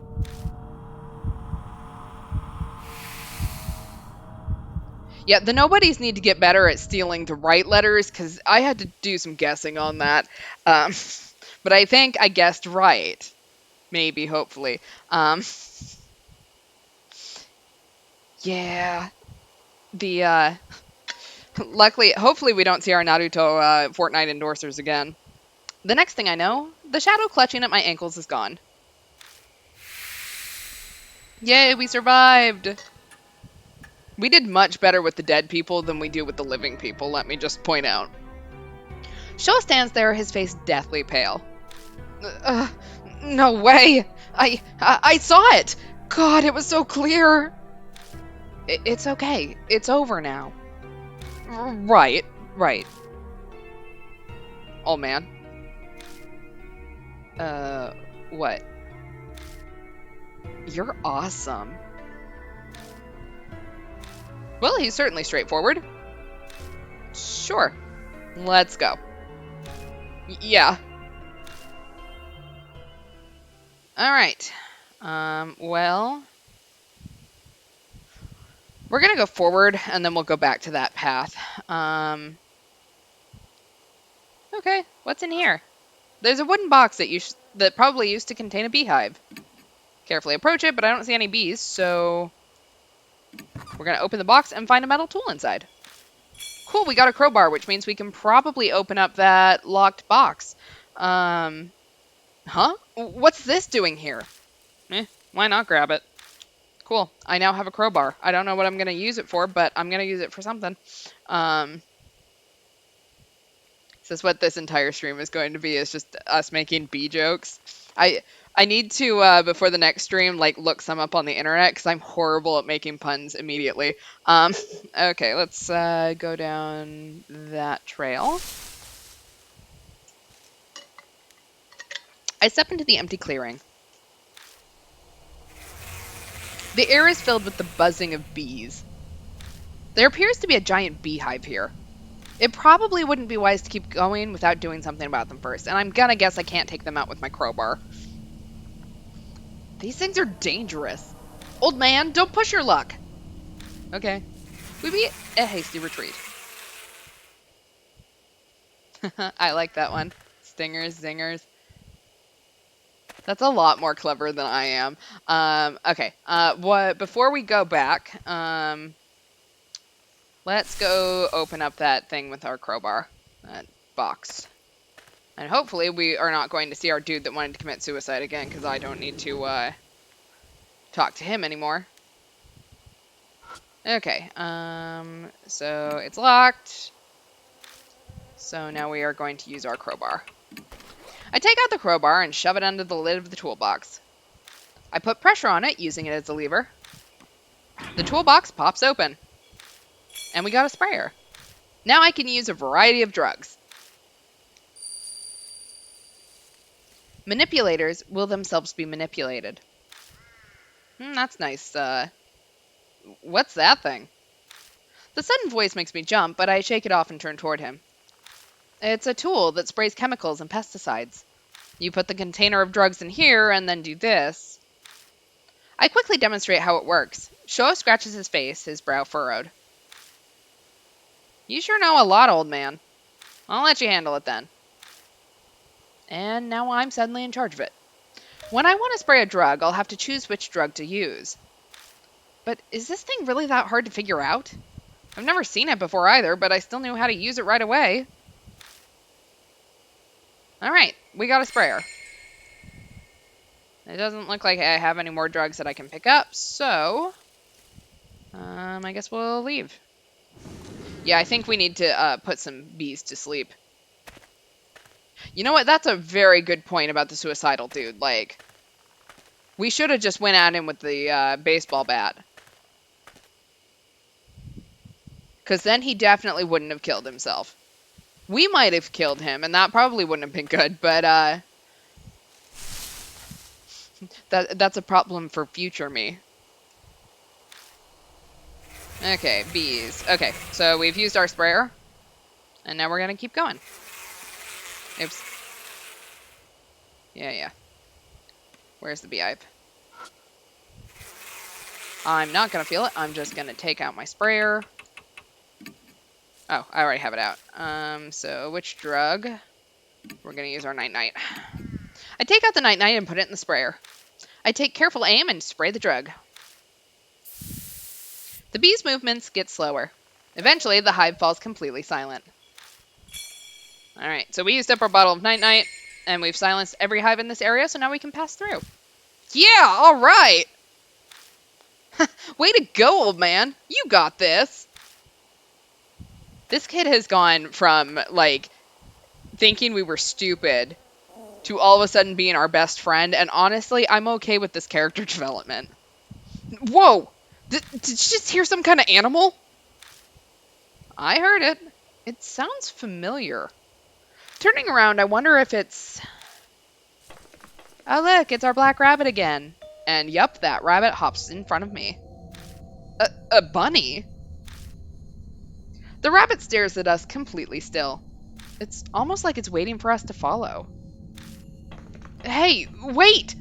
[SPEAKER 1] Yeah, the nobodies need to get better at stealing the right letters, because I had to do some guessing on that. But I think I guessed right. Maybe, hopefully. Yeah. Luckily, hopefully we don't see our Naruto Fortnite endorsers again. The next thing I know, the shadow clutching at my ankles is gone. Yay, we survived! We did much better with the dead people than we do with the living people, let me just point out. Sho stands there, his face deathly pale. No way! I saw it! God, it was so clear! It's okay. It's over now. Right. Oh, man. What? You're awesome. Well, he's certainly straightforward. Sure. Let's go. Yeah. Alright. Well... We're gonna go forward, and then we'll go back to that path. Okay, what's in here? There's a wooden box that probably used to contain a beehive. Carefully approach it, but I don't see any bees, so... We're gonna open the box and find a metal tool inside. Cool, we got a crowbar, which means we can probably open up that locked box. Huh? What's this doing here? Why not grab it? Cool, I now have a crowbar. I don't know what I'm gonna use it for, but I'm gonna use it for something. This is what this entire stream is going to be, is just us making bee jokes. I need to, before the next stream, like, look some up on the internet, because I'm horrible at making puns immediately. Okay, let's go down that trail. I step into the empty clearing. The air is filled with the buzzing of bees. There appears to be a giant beehive here. It probably wouldn't be wise to keep going without doing something about them first, and I'm gonna guess I can't take them out with my crowbar. These things are dangerous. Old man, don't push your luck. Okay. We beat a hasty retreat. I like that one. Stingers, zingers. That's a lot more clever than I am. Okay. Before we go back, let's go open up that thing with our crowbar. That box. And hopefully we are not going to see our dude that wanted to commit suicide again, because I don't need to, talk to him anymore. Okay, so it's locked. So now we are going to use our crowbar. I take out the crowbar and shove it under the lid of the toolbox. I put pressure on it, using it as a lever. The toolbox pops open. And we got a sprayer. Now I can use a variety of drugs. Manipulators will themselves be manipulated. That's nice. What's that thing? The sudden voice makes me jump, but I shake it off and turn toward him. It's a tool that sprays chemicals and pesticides. You put the container of drugs in here and then do this. I quickly demonstrate how it works. Showa scratches his face, his brow furrowed. You sure know a lot, old man. I'll let you handle it then. And now I'm suddenly in charge of it. When I want to spray a drug, I'll have to choose which drug to use. But is this thing really that hard to figure out? I've never seen it before either, but I still knew how to use it right away. Alright, we got a sprayer. It doesn't look like I have any more drugs that I can pick up, so I guess we'll leave. Yeah, I think we need to put some bees to sleep. You know what? That's a very good point about the suicidal dude. Like, we should have just went at him with the baseball bat. Because then he definitely wouldn't have killed himself. We might have killed him, and that probably wouldn't have been good, but that's a problem for future me. Okay, bees. Okay, so we've used our sprayer, and now we're gonna keep going. Oops. Yeah. Where's the beehive? I'm not gonna feel it. I'm just gonna take out my sprayer. Oh, I already have it out. So which drug? We're gonna use our night-night. I take out the night-night and put it in the sprayer. I take careful aim and spray the drug. The bee's movements get slower. Eventually, the hive falls completely silent. Alright, so we used up our bottle of night-night, and we've silenced every hive in this area, so now we can pass through. Yeah, alright! Way to go, old man! You got this! This kid has gone from, like, thinking we were stupid to all of a sudden being our best friend, and honestly, I'm okay with this character development. Whoa! Did you just hear some kind of animal? I heard it. It sounds familiar. Turning around, I wonder if it's... Oh, look, it's our black rabbit again. And yup, that rabbit hops in front of me. A bunny? The rabbit stares at us completely still. It's almost like it's waiting for us to follow. Hey, wait!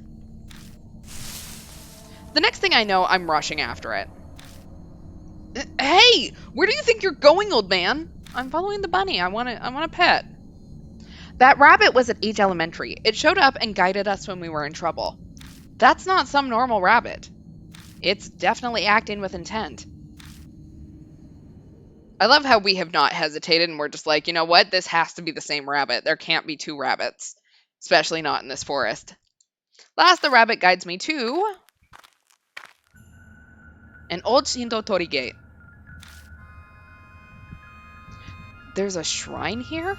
[SPEAKER 1] The next thing I know, I'm rushing after it. Hey! Where do you think you're going, old man? I'm following the bunny. I want a pet. That rabbit was at H Elementary. It showed up and guided us when we were in trouble. That's not some normal rabbit. It's definitely acting with intent. I love how we have not hesitated and we're just like, you know what? This has to be the same rabbit. There can't be two rabbits. Especially not in this forest. Last, the rabbit guides me to... an old Shinto Tori gate. There's a shrine here?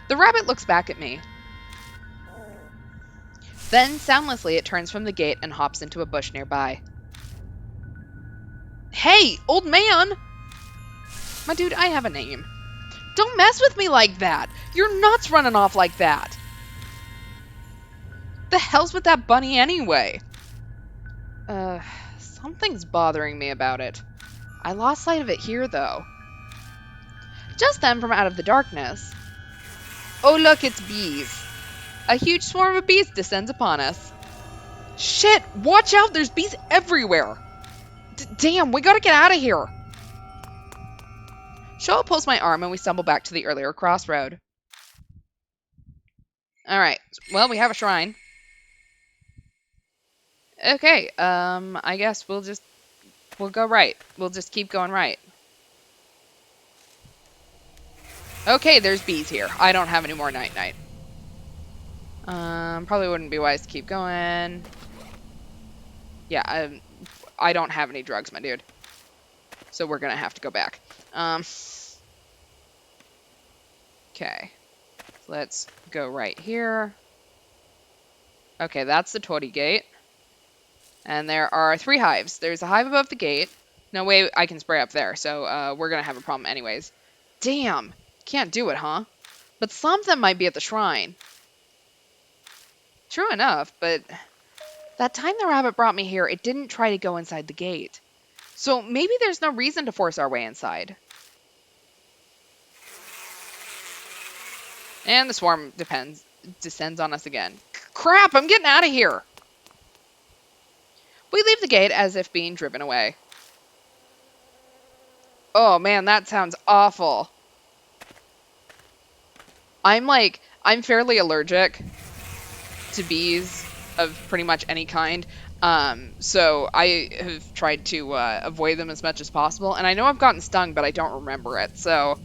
[SPEAKER 1] The rabbit looks back at me. Then, soundlessly, it turns from the gate and hops into a bush nearby. Hey, old man! My dude, I have a name. Don't mess with me like that! You're nuts running off like that! The hell's with that bunny anyway? Something's bothering me about it. I lost sight of it here, though. Just then, from out of the darkness... Oh, look, it's bees. A huge swarm of bees descends upon us. Shit! Watch out! There's bees everywhere! Damn, we gotta get out of here! Showa pulls my arm and we stumble back to the earlier crossroad. Alright, well, we have a shrine. Okay, I guess we'll go right. We'll just keep going right. Okay, there's bees here. I don't have any more night-night. Probably wouldn't be wise to keep going. Yeah, I don't have any drugs, my dude. So we're gonna have to go back. Okay. Let's go right here. Okay, that's the Torii Gate. And there are 3 hives. There's a hive above the gate. No way I can spray up there, so we're gonna have a problem anyways. Damn! Can't do it, huh? But some of them might be at the shrine. True enough, but that time the rabbit brought me here, it didn't try to go inside the gate. So maybe there's no reason to force our way inside. And the swarm descends on us again. Crap, I'm getting out of here! We leave the gate as if being driven away. Oh man, that sounds awful. I'm fairly allergic to bees of pretty much any kind. So I have tried to avoid them as much as possible. And I know I've gotten stung, but I don't remember it. So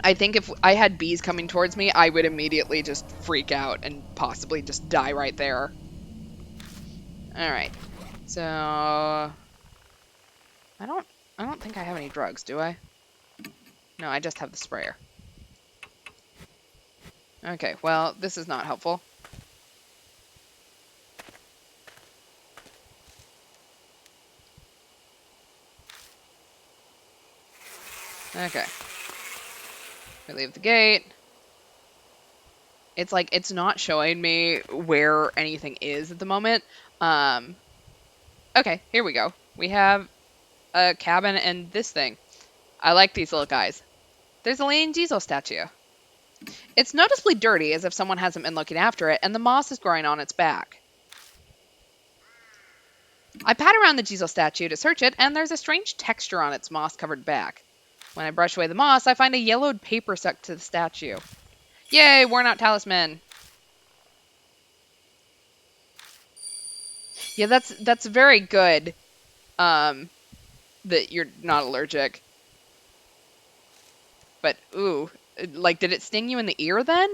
[SPEAKER 1] I think if I had bees coming towards me, I would immediately just freak out and possibly just die right there. Alright. So I don't think I have any drugs, do I? No, I just have the sprayer. Okay, well, this is not helpful. Okay. We leave the gate. It's like, it's not showing me where anything is at the moment. Okay, here we go. We have a cabin and this thing. I like these little guys. There's a Leaning Diesel statue. It's noticeably dirty, as if someone hasn't been looking after it, and the moss is growing on its back. I pat around the Diesel statue to search it, and there's a strange texture on its moss-covered back. When I brush away the moss, I find a yellowed paper stuck to the statue. Yay, worn out talisman. Yeah, that's very good, that you're not allergic. But, ooh, like, did it sting you in the ear then?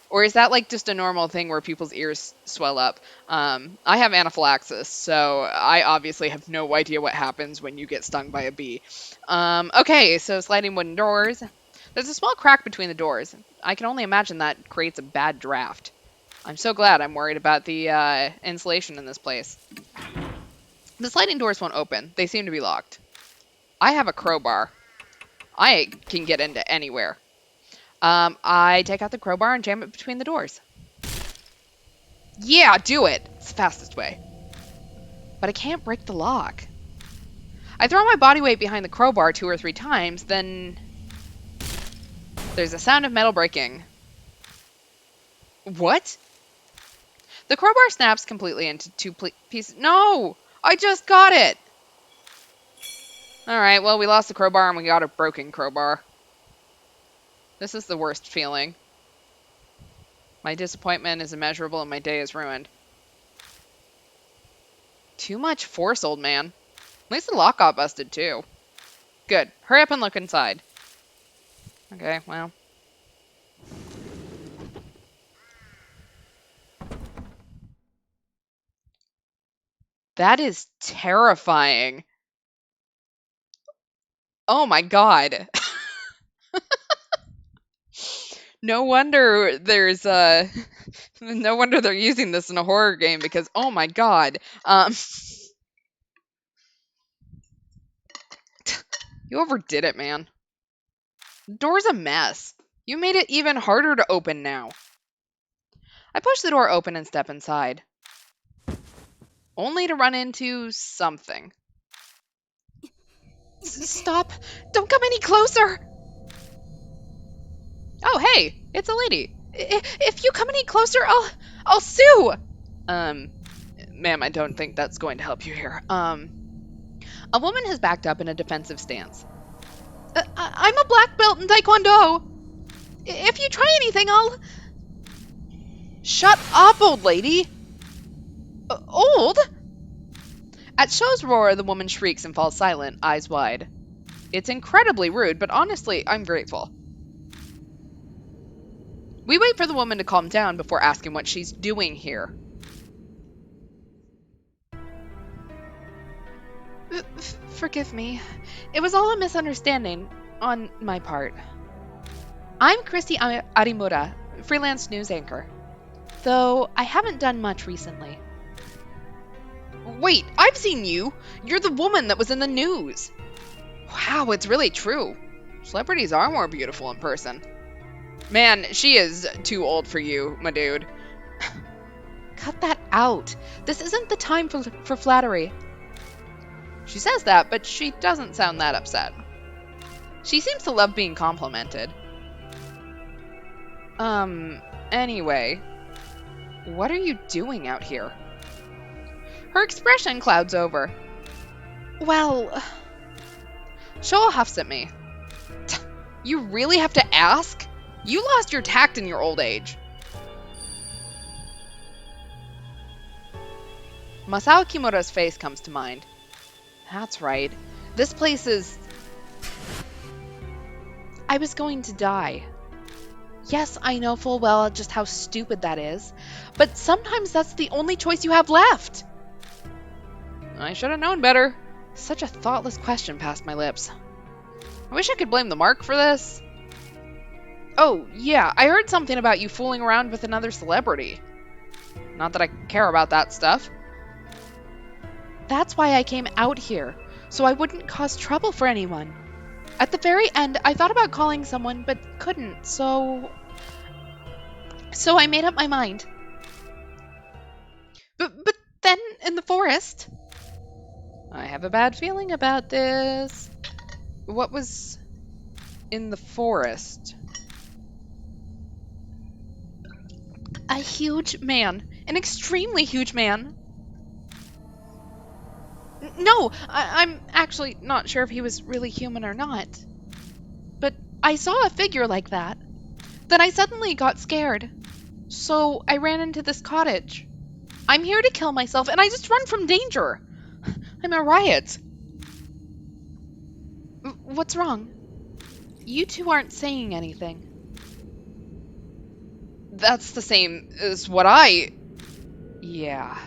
[SPEAKER 1] Or is that, like, just a normal thing where people's ears swell up? I have anaphylaxis, so I obviously have no idea what happens when you get stung by a bee. Okay, so sliding wooden doors. There's a small crack between the doors. I can only imagine that creates a bad draft. I'm so glad I'm worried about the insulation in this place. The sliding doors won't open. They seem to be locked. I have a crowbar. I can get into anywhere. I take out the crowbar and jam it between the doors. Yeah, do it! It's the fastest way. But I can't break the lock. I throw my body weight behind the crowbar 2 or 3 times, then there's a sound of metal breaking. What? The crowbar snaps completely into 2 pieces. No! I just got it! Alright, well, we lost the crowbar and we got a broken crowbar. This is the worst feeling. My disappointment is immeasurable and my day is ruined. Too much force, old man. At least the lock got busted, too. Good. Hurry up and look inside. Okay, well. That is terrifying. Oh my god. No wonder there's no wonder they're using this in a horror game because oh my god. You overdid it, man. The door's a mess. You made it even harder to open now. I push the door open and step inside. Only to run into something. Stop! Don't come any closer! Oh, hey! It's a lady. If you come any closer, I'll sue! Ma'am, I don't think that's going to help you here. A woman has backed up in a defensive stance. I'm a black belt in Taekwondo!
[SPEAKER 2] If you try anything, I'll...
[SPEAKER 1] Shut up, old lady!
[SPEAKER 2] Old?
[SPEAKER 1] At Show's roar, the woman shrieks and falls silent, eyes wide. It's incredibly rude, but honestly, I'm grateful. We wait for the woman to calm down before asking what she's doing here.
[SPEAKER 2] Forgive me. It was all a misunderstanding on my part. I'm Christy Arimura, freelance news anchor. Though I haven't done much recently.
[SPEAKER 1] Wait, I've seen you! You're the woman that was in the news! Wow, it's really true. Celebrities are more beautiful in person. Man, she is too old for you, my dude.
[SPEAKER 2] Cut that out. This isn't the time for flattery.
[SPEAKER 1] She says that, but she doesn't sound that upset. She seems to love being complimented. Anyway, what are you doing out here? Her expression clouds over.
[SPEAKER 2] Well...
[SPEAKER 1] Showa huffs at me. You really have to ask? You lost your tact in your old age. Masao Kimura's face comes to mind. That's right. This place is...
[SPEAKER 2] I was going to die. Yes, I know full well just how stupid that is, but sometimes that's the only choice you have left.
[SPEAKER 1] I should have known better. Such a thoughtless question passed my lips. I wish I could blame the mark for this. Oh, yeah, I heard something about you fooling around with another celebrity. Not that I care about that stuff.
[SPEAKER 2] That's why I came out here, so I wouldn't cause trouble for anyone. At the very end, I thought about calling someone, but couldn't, so I made up my mind. But then, in the forest...
[SPEAKER 1] I have a bad feeling about this. What was in the forest?
[SPEAKER 2] A huge man. An extremely huge man. No, I'm actually not sure if he was really human or not. But I saw a figure like that. Then I suddenly got scared. So I ran into this cottage. I'm here to kill myself, and I just run from danger. I'm a riot. What's wrong? You two aren't saying anything.
[SPEAKER 1] That's the same as what I... Yeah.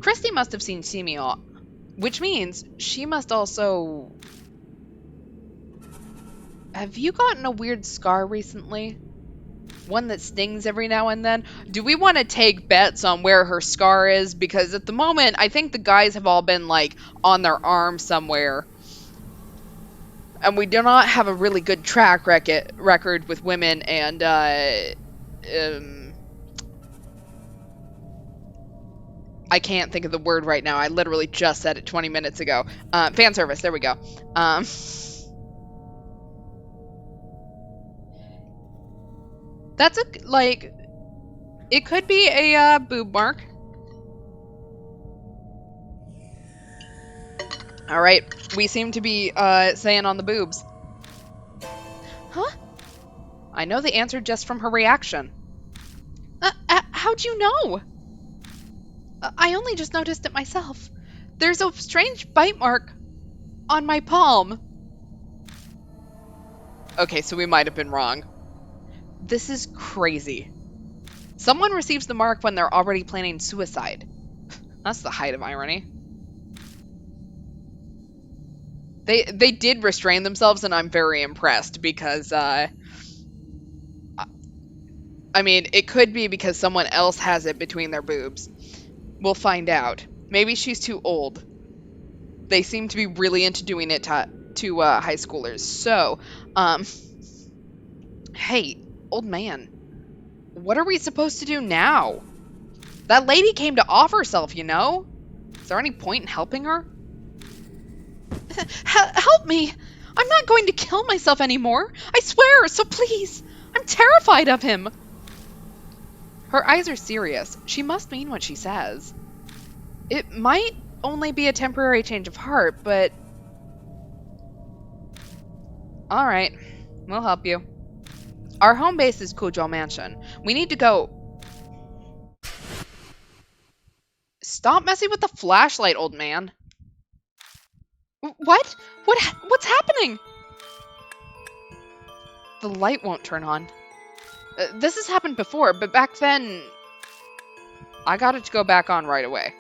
[SPEAKER 1] Christy must have seen Simio, which means she must also... Have you gotten a weird scar recently? One that stings every now and then? Do we want to take bets on where her scar is? Because at the moment, I think the guys have all been, like, on their arm somewhere. And we do not have a really good track record with women and, I can't think of the word right now. I literally just said it 20 minutes ago. Fan service, there we go. That's it could be a boob mark. All right, we seem to be saying on the boobs.
[SPEAKER 2] Huh?
[SPEAKER 1] I know the answer just from her reaction.
[SPEAKER 2] How'd you know? I only just noticed it myself. There's a strange bite mark on my palm.
[SPEAKER 1] Okay, so we might have been wrong. This is crazy. Someone receives the mark when they're already planning suicide. That's the height of irony. They did restrain themselves, and I'm very impressed because, I mean, it could be because someone else has it between their boobs. We'll find out. Maybe she's too old. They seem to be really into doing it to high schoolers. So, hey, old man, what are we supposed to do now? That lady came to off herself, you know? Is there any point in helping her?
[SPEAKER 2] Help me! I'm not going to kill myself anymore. I swear, so please. I'm terrified of him.
[SPEAKER 1] Her eyes are serious. She must mean what she says. It might only be a temporary change of heart, but... Alright, we'll help you. Our home base is Kujal Mansion. We need to go. Stop messing with the flashlight, old man. What? What's happening? The light won't turn on. This has happened before, but back then... I got it to go back on right away.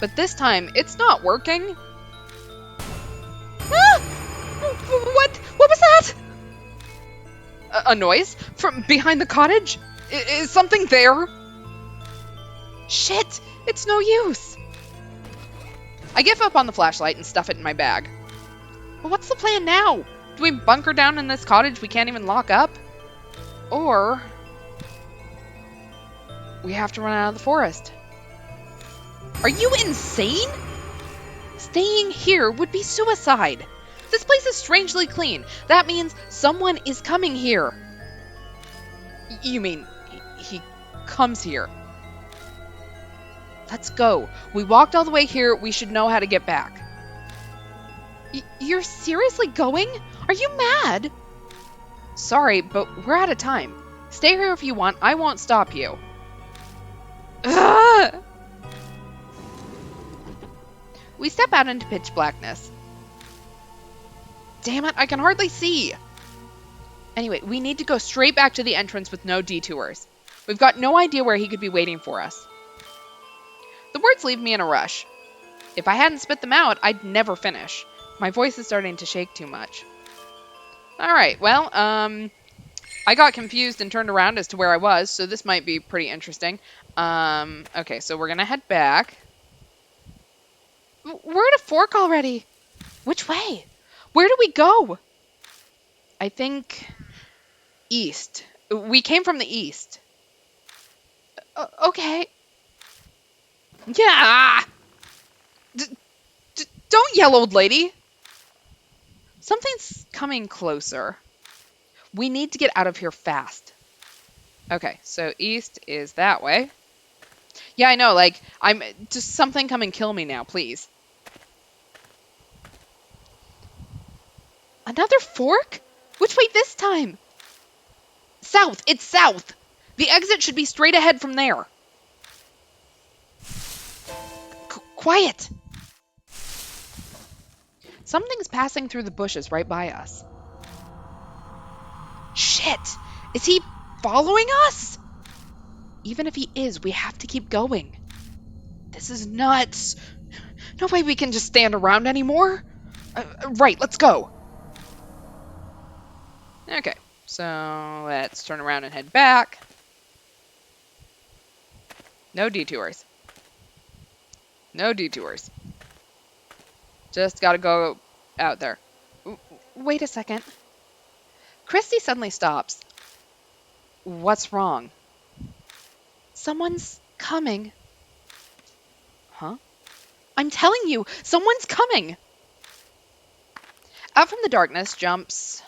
[SPEAKER 1] But this time, it's not working. Ah! What was that? A noise? From behind the cottage? Is something there? Shit! It's no use! I give up on the flashlight and stuff it in my bag. But what's the plan now? Do we bunker down in this cottage we can't even lock up? Or... we have to run out of the forest. Are you insane? Staying here would be suicide. This place is strangely clean. That means someone is coming here. You mean he comes here? Let's go. We walked all the way here. We should know how to get back. You're seriously going? Are you mad? Sorry, but we're out of time. Stay here if you want. I won't stop you. Ugh! We step out into pitch blackness. Damn it, I can hardly see. Anyway, we need to go straight back to the entrance with no detours. We've got no idea where he could be waiting for us. The words leave me in a rush. If I hadn't spit them out, I'd never finish. My voice is starting to shake too much. Alright, well, I got confused and turned around as to where I was, so this might be pretty interesting. Okay, so we're gonna head back. We're at a fork already. Which way? Where do we go? I think east. We came from the east. Okay. Yeah! Don't yell, old lady! Something's coming closer. We need to get out of here fast. Okay, so east is that way. Yeah, I know, like, I'm... just something come and kill me now, please. Another fork? Which way this time? South! It's south! The exit should be straight ahead from there. Quiet! Something's passing through the bushes right by us. Shit! Is he following us? Even if he is, we have to keep going. This is nuts. No way we can just stand around anymore. Right, let's go. Okay, so let's turn around and head back. No detours. No detours. Just gotta go out there. Wait a second. Christy suddenly stops. What's wrong? Someone's coming. Huh? I'm telling you, someone's coming! Out from the darkness jumps...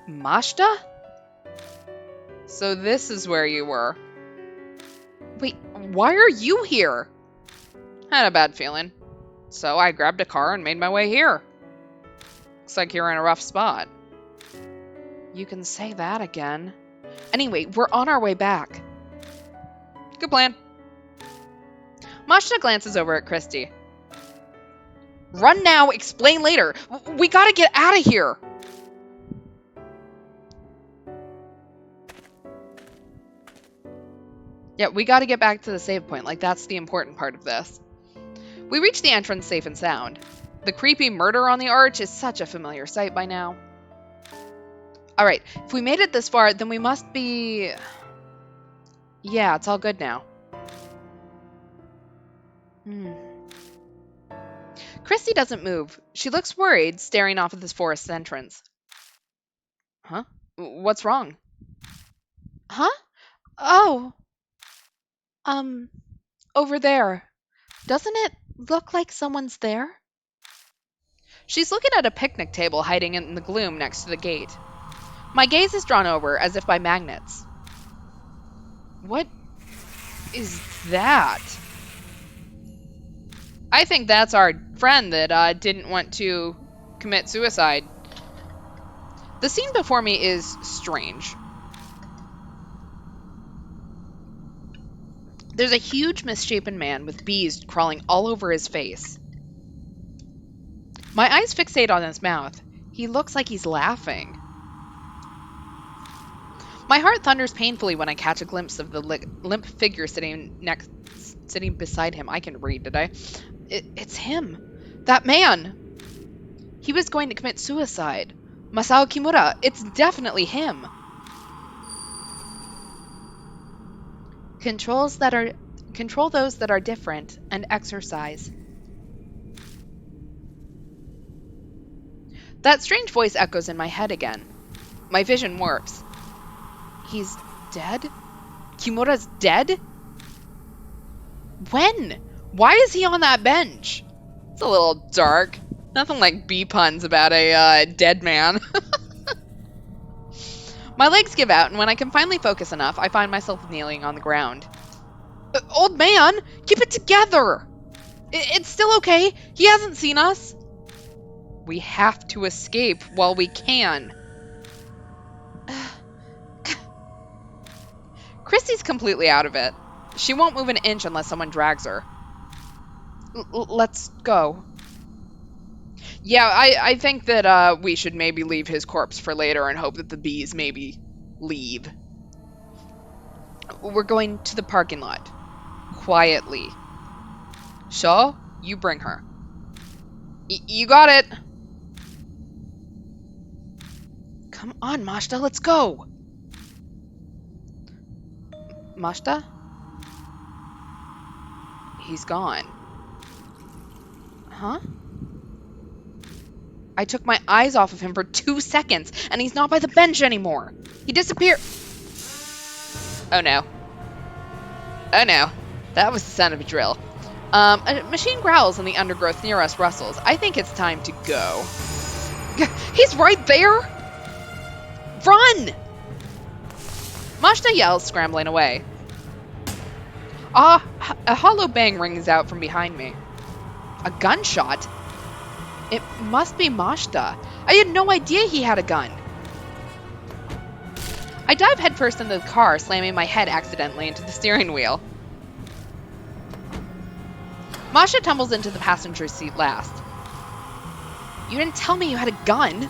[SPEAKER 1] Mashta? So this is where you were. Wait, why are you here? Had a bad feeling. So I grabbed a car and made my way here. Looks like you're in a rough spot. You can say that again. Anyway, we're on our way back. Good plan. Mashta glances over at Christy. Run now, explain later. We gotta get out of here. Yeah, we gotta get back to the save point. Like, that's the important part of this. We reach the entrance safe and sound. The creepy murder on the arch is such a familiar sight by now. Alright, if we made it this far, then we must be... Yeah, it's all good now. Christy doesn't move. She looks worried, staring off at this forest entrance. Huh? What's wrong? Huh? Oh. Over there. Doesn't it look like someone's there? She's looking at a picnic table hiding in the gloom next to the gate. My gaze is drawn over as if by magnets. What is that? I think that's our friend that didn't want to commit suicide. The scene before me is strange. There's a huge misshapen man with bees crawling all over his face. My eyes fixate on his mouth. He looks like he's laughing. My heart thunders painfully when I catch a glimpse of the limp figure sitting beside him. I can read, did I? It's him. That man. He was going to commit suicide. Masao Kimura. It's definitely him. Control those that are different and exercise. That strange voice echoes in my head again. My vision warps. He's dead? Kimura's dead? When? Why is he on that bench? It's a little dark. Nothing like bee puns about a dead man. My legs give out, and when I can finally focus enough, I find myself kneeling on the ground. Old man, keep it together! It's still okay. He hasn't seen us. We have to escape while we can. Christy's completely out of it. She won't move an inch unless someone drags her. Let's go. Yeah, I think that we should maybe leave his corpse for later and hope that the bees maybe leave. We're going to the parking lot. Quietly. Shaw, you bring her. You got it. Come on, Mashta, let's go. Mashta? He's gone. Huh? I took my eyes off of him for 2 seconds, and he's not by the bench anymore. He disappeared. Oh no. Oh no. That was the sound of a drill. A machine growls and the undergrowth near us rustles. I think it's time to go. He's right there! Run! Mashta yells, scrambling away. A hollow bang rings out from behind me. A gunshot? It must be Mashta. I had no idea he had a gun. I dive headfirst into the car, slamming my head accidentally into the steering wheel. Masha tumbles into the passenger seat last. You didn't tell me you had a gun.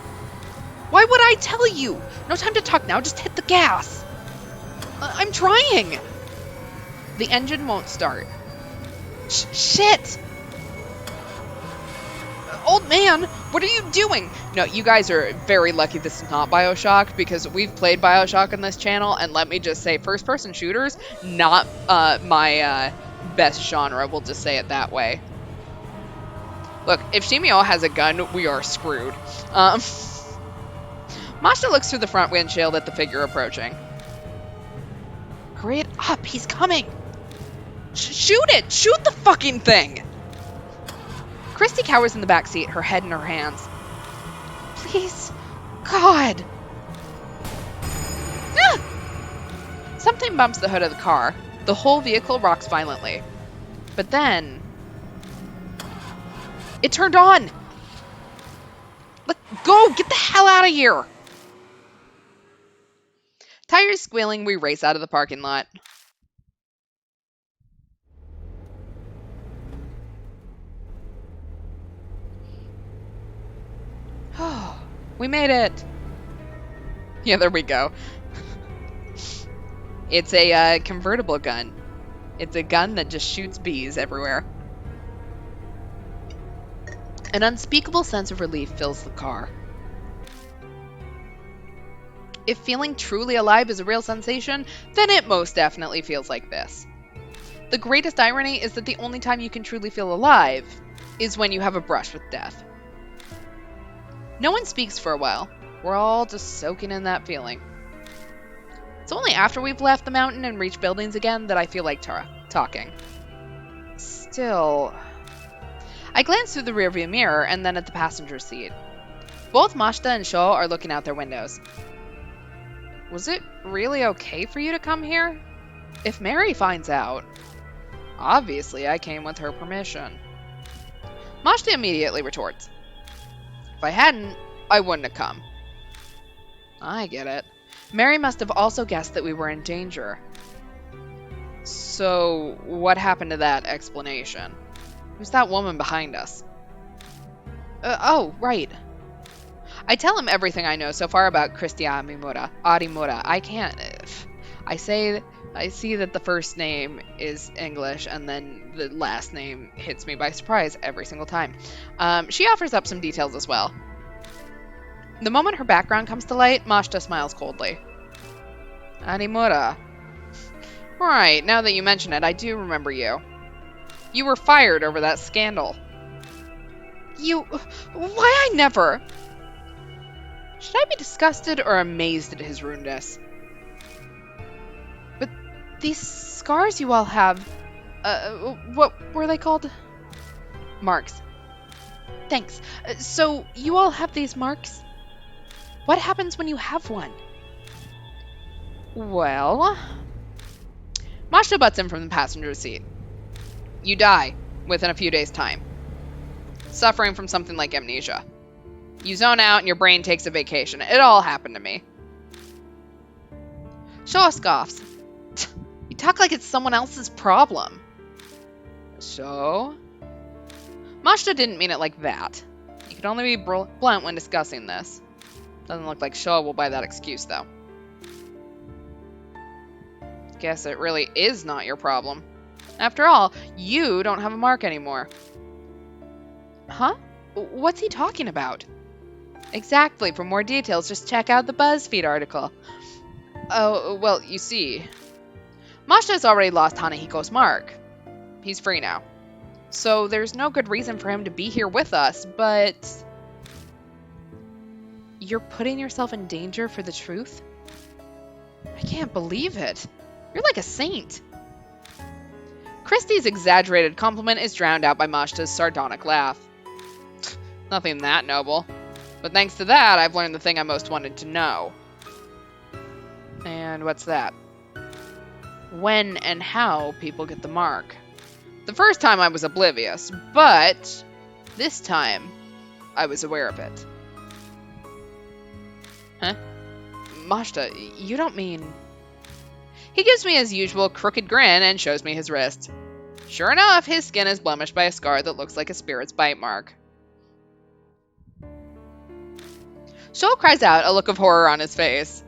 [SPEAKER 1] Why would I tell you? No time to talk now, just hit the gas. I'm trying. The engine won't start. Shit! Old man, what are you doing? No, you guys are very lucky this is not BioShock, because we've played BioShock on this channel, and let me just say, first-person shooters, not my best genre, we'll just say it that way. Look, if Shimio has a gun, we are screwed. Masha looks through the front windshield at the figure approaching. Hurry it up, he's coming! Shoot it! Shoot the fucking thing! Christy cowers in the back seat, her head in her hands. Please, God! Ah! Something bumps the hood of the car. The whole vehicle rocks violently. But then... it turned on! Let go! Get the hell out of here! Tires squealing, we race out of the parking lot. Oh, we made it. Yeah, there we go. It's a convertible gun. It's a gun that just shoots bees everywhere. An unspeakable sense of relief fills the car. If feeling truly alive is a real sensation, then it most definitely feels like this. The greatest irony is that the only time you can truly feel alive is when you have a brush with death. No one speaks for a while. We're all just soaking in that feeling. It's only after we've left the mountain and reached buildings again that I feel like talking. Still... I glance through the rearview mirror and then at the passenger seat. Both Mashta and Sho are looking out their windows. Was it really okay for you to come here? If Mary finds out... Obviously, I came with her permission. Mashta immediately retorts. If I hadn't, I wouldn't have come. I get it. Mary must have also guessed that we were in danger. So, what happened to that explanation? Who's that woman behind us?
[SPEAKER 2] Oh, right.
[SPEAKER 1] I tell him everything I know so far about Christian Arimura. I can't. I see that the first name is English, and then the last name hits me by surprise every single time. She offers up some details as well. The moment her background comes to light, Mashta smiles coldly. Arimura. Right, now that you mention it, I do remember you. You were fired over that scandal.
[SPEAKER 2] Why I never?
[SPEAKER 1] Should I be disgusted or amazed at his rudeness?
[SPEAKER 2] But these scars you all have, what were they called?
[SPEAKER 1] Marks.
[SPEAKER 2] Thanks. So you all have these marks? What happens when you have one?
[SPEAKER 1] Well... Mashta butts in from the passenger seat. You die within a few days' time. Suffering from something like amnesia. You zone out and your brain takes a vacation. It all happened to me.
[SPEAKER 2] Shaw scoffs. You talk like it's someone else's problem.
[SPEAKER 1] So? Mashta didn't mean it like that. You can only be blunt when discussing this. Doesn't look like Shaw will buy that excuse, though. Guess it really is not your problem. After all, you don't have a mark anymore.
[SPEAKER 2] Huh? What's he talking about?
[SPEAKER 1] Exactly. For more details, just check out the BuzzFeed article. Oh, well, you see, Mashta has already lost Hanahiko's mark. He's free now. So there's no good reason for him to be here with us, but...
[SPEAKER 2] You're putting yourself in danger for the truth?
[SPEAKER 1] I can't believe it. You're like a saint. Christie's exaggerated compliment is drowned out by Mashta's sardonic laugh. Nothing that noble. But thanks to that, I've learned the thing I most wanted to know. And what's that? When and how people get the mark. The first time I was oblivious, but this time I was aware of it. Huh? Mashta, you don't mean... He gives me his usual crooked grin and shows me his wrist. Sure enough, his skin is blemished by a scar that looks like a spirit's bite mark. Shoal cries out, a look of horror on his face.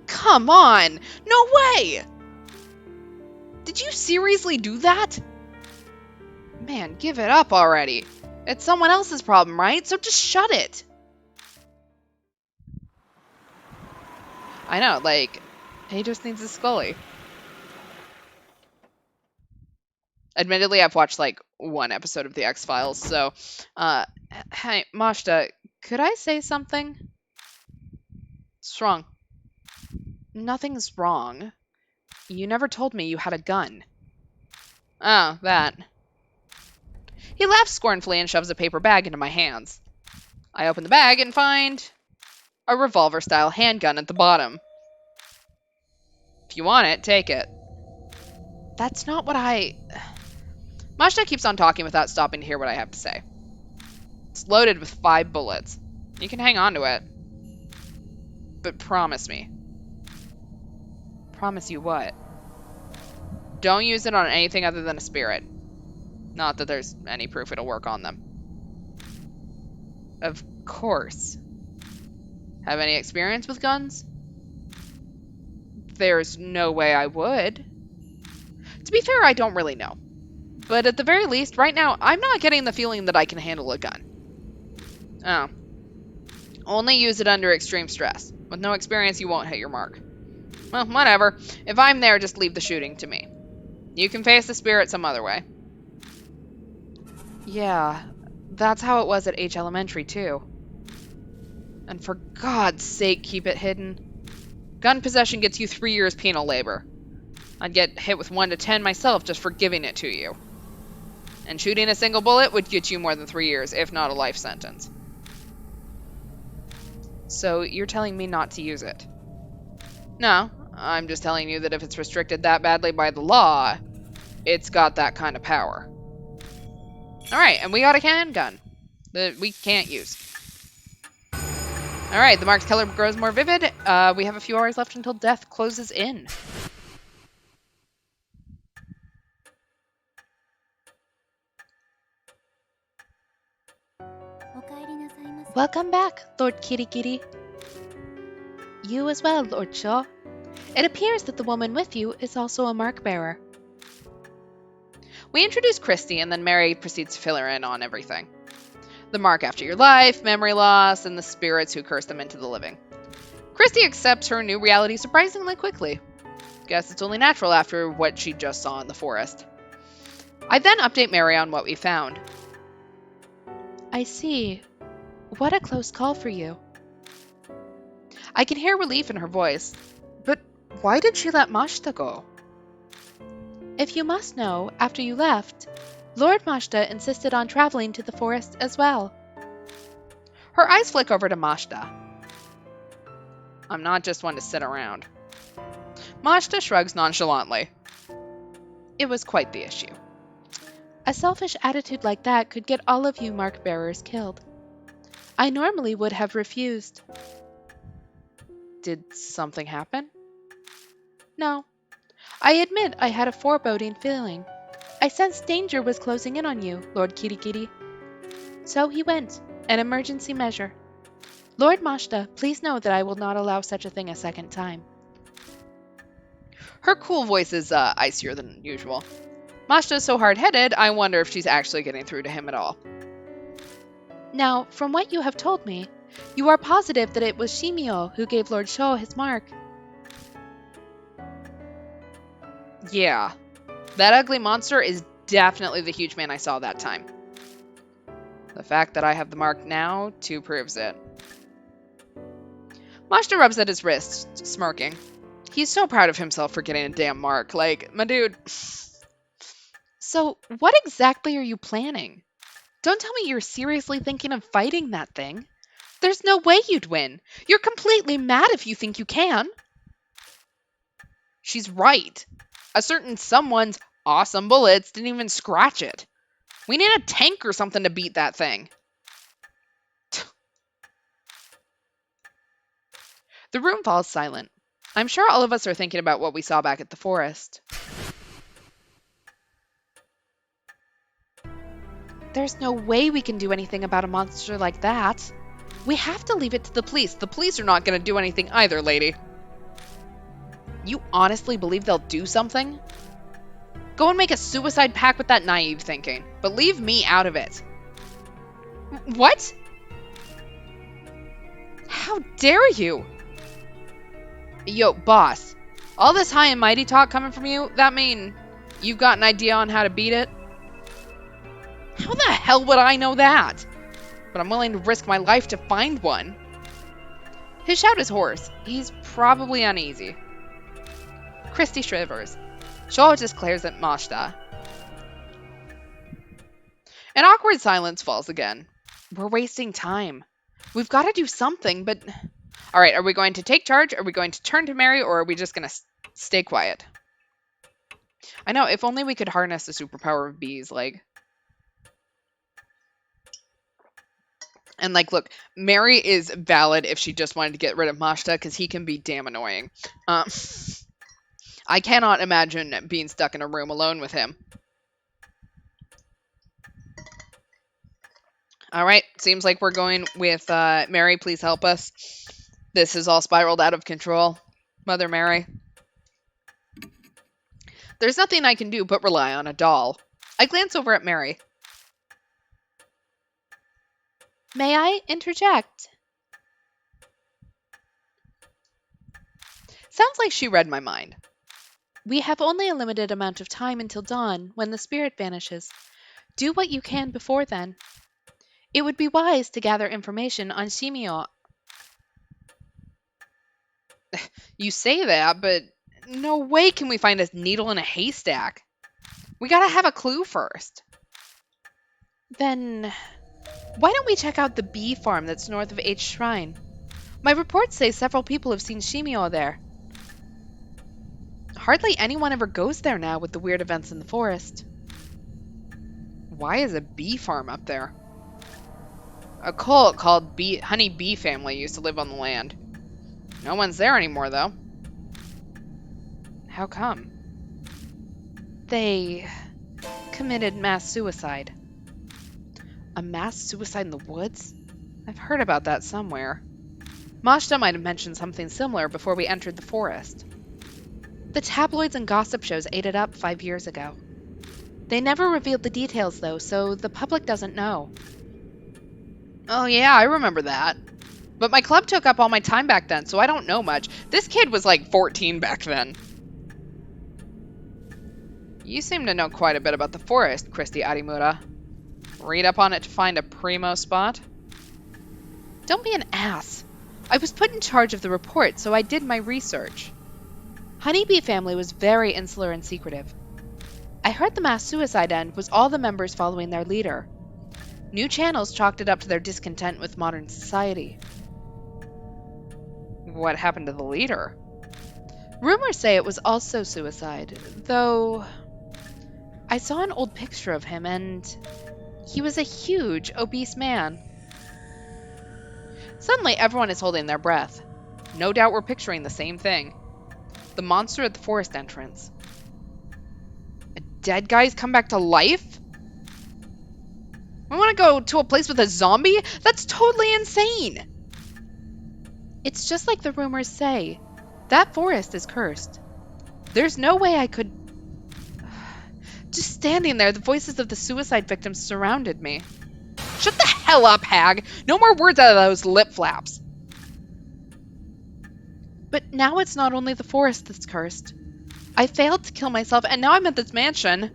[SPEAKER 2] Come on! No way! Did you seriously do that?
[SPEAKER 1] Man, give it up already. It's someone else's problem, right? So just shut it. I know, like, he just needs a Scully. Admittedly, I've watched, like, one episode of The X-Files, so, hey, Mashta, could I say something? What's wrong? Nothing's wrong. You never told me you had a gun. Oh, that. He laughs scornfully and shoves a paper bag into my hands. I open the bag and find a revolver-style handgun at the bottom. If you want it, take it. That's not what I... Mashta keeps on talking without stopping to hear what I have to say. It's loaded with 5 bullets. You can hang on to it. But promise me. Promise you what? Don't use it on anything other than a spirit. Not that there's any proof it'll work on them. Of course. Have any experience with guns? There's no way I would. To be fair, I don't really know. But at the very least, right now, I'm not getting the feeling that I can handle a gun. Oh. Only use it under extreme stress. With no experience, you won't hit your mark. Well, whatever. If I'm there, just leave the shooting to me. You can face the spirit some other way. Yeah, that's how it was at H Elementary, too. And for God's sake, keep it hidden. Gun possession gets you 3 years penal labor. I'd get hit with 1 to 10 myself just for giving it to you. And shooting a single bullet would get you more than 3 years, if not a life sentence. So you're telling me not to use it? No, I'm just telling you that if it's restricted that badly by the law, it's got that kind of power. Alright, and we got a handgun that we can't use. Alright, the marked color grows more vivid. We have a few hours left until death closes in.
[SPEAKER 2] Welcome back, Lord Kitty Kitty. You as well, Lord Shaw. It appears that the woman with you is also a mark bearer.
[SPEAKER 1] We introduce Christy, and then Mary proceeds to fill her in on everything. The mark after your life, memory loss, and the spirits who curse them into the living. Christy accepts her new reality surprisingly quickly. Guess it's only natural after what she just saw in the forest. I then update Mary on what we found.
[SPEAKER 2] I see. What a close call for you.
[SPEAKER 1] I can hear relief in her voice. But why did she let Mashta go?
[SPEAKER 2] If you must know, after you left, Lord Mashta insisted on traveling to the forest as well.
[SPEAKER 1] Her eyes flick over to Mashta. I'm not just one to sit around. Mashta shrugs nonchalantly. It was quite the issue.
[SPEAKER 2] A selfish attitude like that could get all of you mark bearers killed. I normally would have refused.
[SPEAKER 1] Did something happen?
[SPEAKER 2] No. I admit I had a foreboding feeling. I sensed danger was closing in on you, Lord Kitty Kitty. So he went, an emergency measure. Lord Mashta, please know that I will not allow such a thing a second time.
[SPEAKER 1] Her cool voice is icier than usual. Mashta's so hard-headed, I wonder if she's actually getting through to him at all.
[SPEAKER 2] Now, from what you have told me, you are positive that it was Shimio who gave Lord Sho his mark.
[SPEAKER 1] Yeah. That ugly monster is definitely the huge man I saw that time. The fact that I have the mark now, too, proves it. Mashta rubs at his wrist, smirking. He's so proud of himself for getting a damn mark. Like, my dude.
[SPEAKER 2] So, what exactly are you planning? Don't tell me you're seriously thinking of fighting that thing. There's no way you'd win. You're completely mad if you think you can.
[SPEAKER 1] She's right. A certain someone's awesome bullets didn't even scratch it. We need a tank or something to beat that thing. The room falls silent. I'm sure all of us are thinking about what we saw back at the forest.
[SPEAKER 2] There's no way we can do anything about a monster like that.
[SPEAKER 1] We have to leave it to the police. The police are not going to do anything either, lady. You honestly believe they'll do something? Go and make a suicide pact with that naive thinking, but leave me out of it. What? How dare you? Yo, boss. All this high and mighty talk coming from you, that mean you've got an idea on how to beat it? How the hell would I know that? But I'm willing to risk my life to find one. His shout is hoarse. He's probably uneasy. Christy shivers. Shaw just glares at Mashta. An awkward silence falls again. We're wasting time. We've got to do something, but... Alright, are we going to take charge? Are we going to turn to Mary, or are we just going to stay quiet? I know, if only we could harness the superpower of bees, like... And, like, look, Mary is valid if she just wanted to get rid of Mashta, because he can be damn annoying. I cannot imagine being stuck in a room alone with him. Alright, seems like we're going with Mary, please help us. This has all spiraled out of control. Mother Mary. There's nothing I can do but rely on a doll. I glance over at Mary.
[SPEAKER 2] May I interject?
[SPEAKER 1] Sounds like she read my mind.
[SPEAKER 2] We have only a limited amount of time until dawn, when the spirit vanishes. Do what you can before then. It would be wise to gather information on Shimio.
[SPEAKER 1] You say that, but no way can we find a needle in a haystack. We gotta have a clue first.
[SPEAKER 2] Then, why don't we check out the bee farm that's north of H Shrine? My reports say several people have seen Shimio there.
[SPEAKER 1] Hardly anyone ever goes there now with the weird events in the forest. Why is a bee farm up there? A cult called Honey Bee Family used to live on the land. No one's there anymore, though. How come?
[SPEAKER 2] They committed mass suicide.
[SPEAKER 1] A mass suicide in the woods? I've heard about that somewhere. Mashta might have mentioned something similar before we entered the forest.
[SPEAKER 2] The tabloids and gossip shows ate it up 5 years ago. They never revealed the details, though, so the public doesn't know.
[SPEAKER 1] Oh yeah, I remember that. But my club took up all my time back then, so I don't know much. This kid was like 14 back then. You seem to know quite a bit about the forest, Christy Arimura. Read up on it to find a primo spot?
[SPEAKER 2] Don't be an ass. I was put in charge of the report, so I did my research. Honeybee family was very insular and secretive. I heard the mass suicide end was all the members following their leader. New channels chalked it up to their discontent with modern society.
[SPEAKER 1] What happened to the leader?
[SPEAKER 2] Rumors say it was also suicide, though I saw an old picture of him and he was a huge, obese man.
[SPEAKER 1] Suddenly, everyone is holding their breath. No doubt we're picturing the same thing. The monster at the forest entrance. A dead guy's come back to life? We want to go to a place with a zombie? That's totally insane!
[SPEAKER 2] It's just like the rumors say. That forest is cursed. There's no way I could...
[SPEAKER 1] Just standing there, the voices of the suicide victims surrounded me. Shut the hell up, hag! No more words out of those lip flaps!
[SPEAKER 2] But now it's not only the forest that's cursed. I failed to kill myself, and now I'm at this mansion.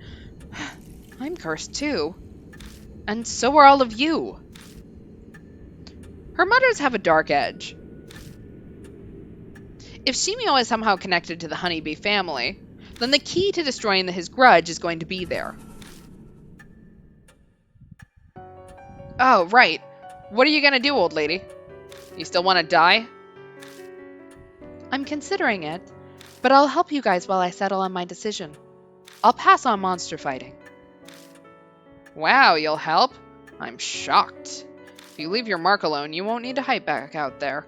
[SPEAKER 1] I'm cursed too. And so are all of you. Her mothers have a dark edge. If Shimio is somehow connected to the Honeybee family, then the key to destroying his grudge is going to be there. Oh, right. What are you gonna do, old lady? You still want to die?
[SPEAKER 2] I'm considering it, but I'll help you guys while I settle on my decision. I'll pass on monster fighting.
[SPEAKER 1] Wow, you'll help? I'm shocked. If you leave your mark alone, you won't need to hide back out there.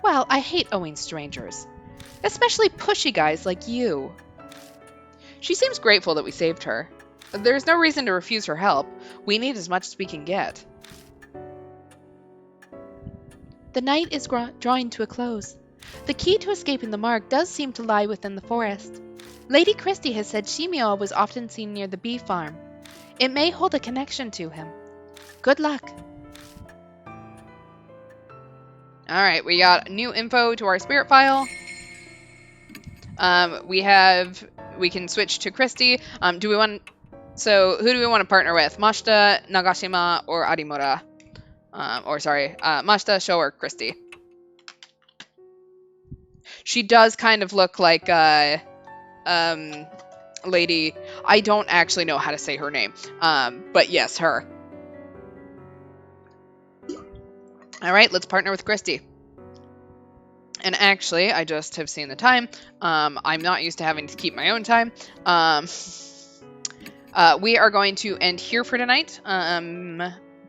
[SPEAKER 2] Well, I hate owing strangers, especially pushy guys like you.
[SPEAKER 1] She seems grateful that we saved her. There's no reason to refuse her help. We need as much as we can get.
[SPEAKER 2] The night is drawing to a close. The key to escaping the mark does seem to lie within the forest. Lady Christie has said Shimio was often seen near the bee farm. It may hold a connection to him. Good luck.
[SPEAKER 1] Alright, we got new info to our spirit file. We can switch to Christy. Who do we want to partner with? Mashita, Nagashima, or Arimura? Mashita, Sho, or Christy. She does kind of look like lady. I don't actually know how to say her name. But yes, her. Alright, let's partner with Christy. And actually, I just have seen the time. I'm not used to having to keep my own time. We are going to end here for tonight.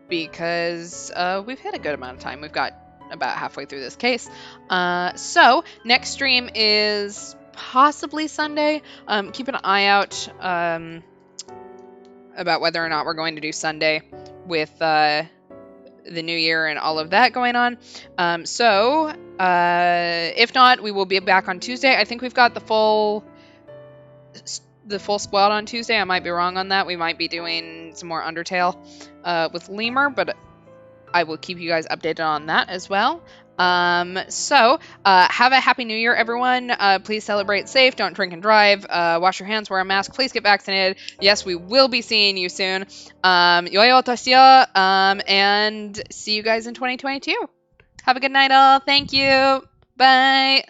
[SPEAKER 1] Because we've had a good amount of time. We've got about halfway through this case. So, next stream is possibly Sunday. Keep an eye out about whether or not we're going to do Sunday with the new year and all of that going on. If not, we will be back on Tuesday. I think we've got the full squad on Tuesday. I might be wrong on that. We might be doing some more Undertale with Lemur, but I will keep you guys updated on that as well. Have a happy new year, everyone. Please celebrate safe. Don't drink and drive. Wash your hands. Wear a mask. Please get vaccinated. Yes, we will be seeing you soon. Yoyo Toshio. And see you guys in 2022. Have a good night, all. Thank you. Bye.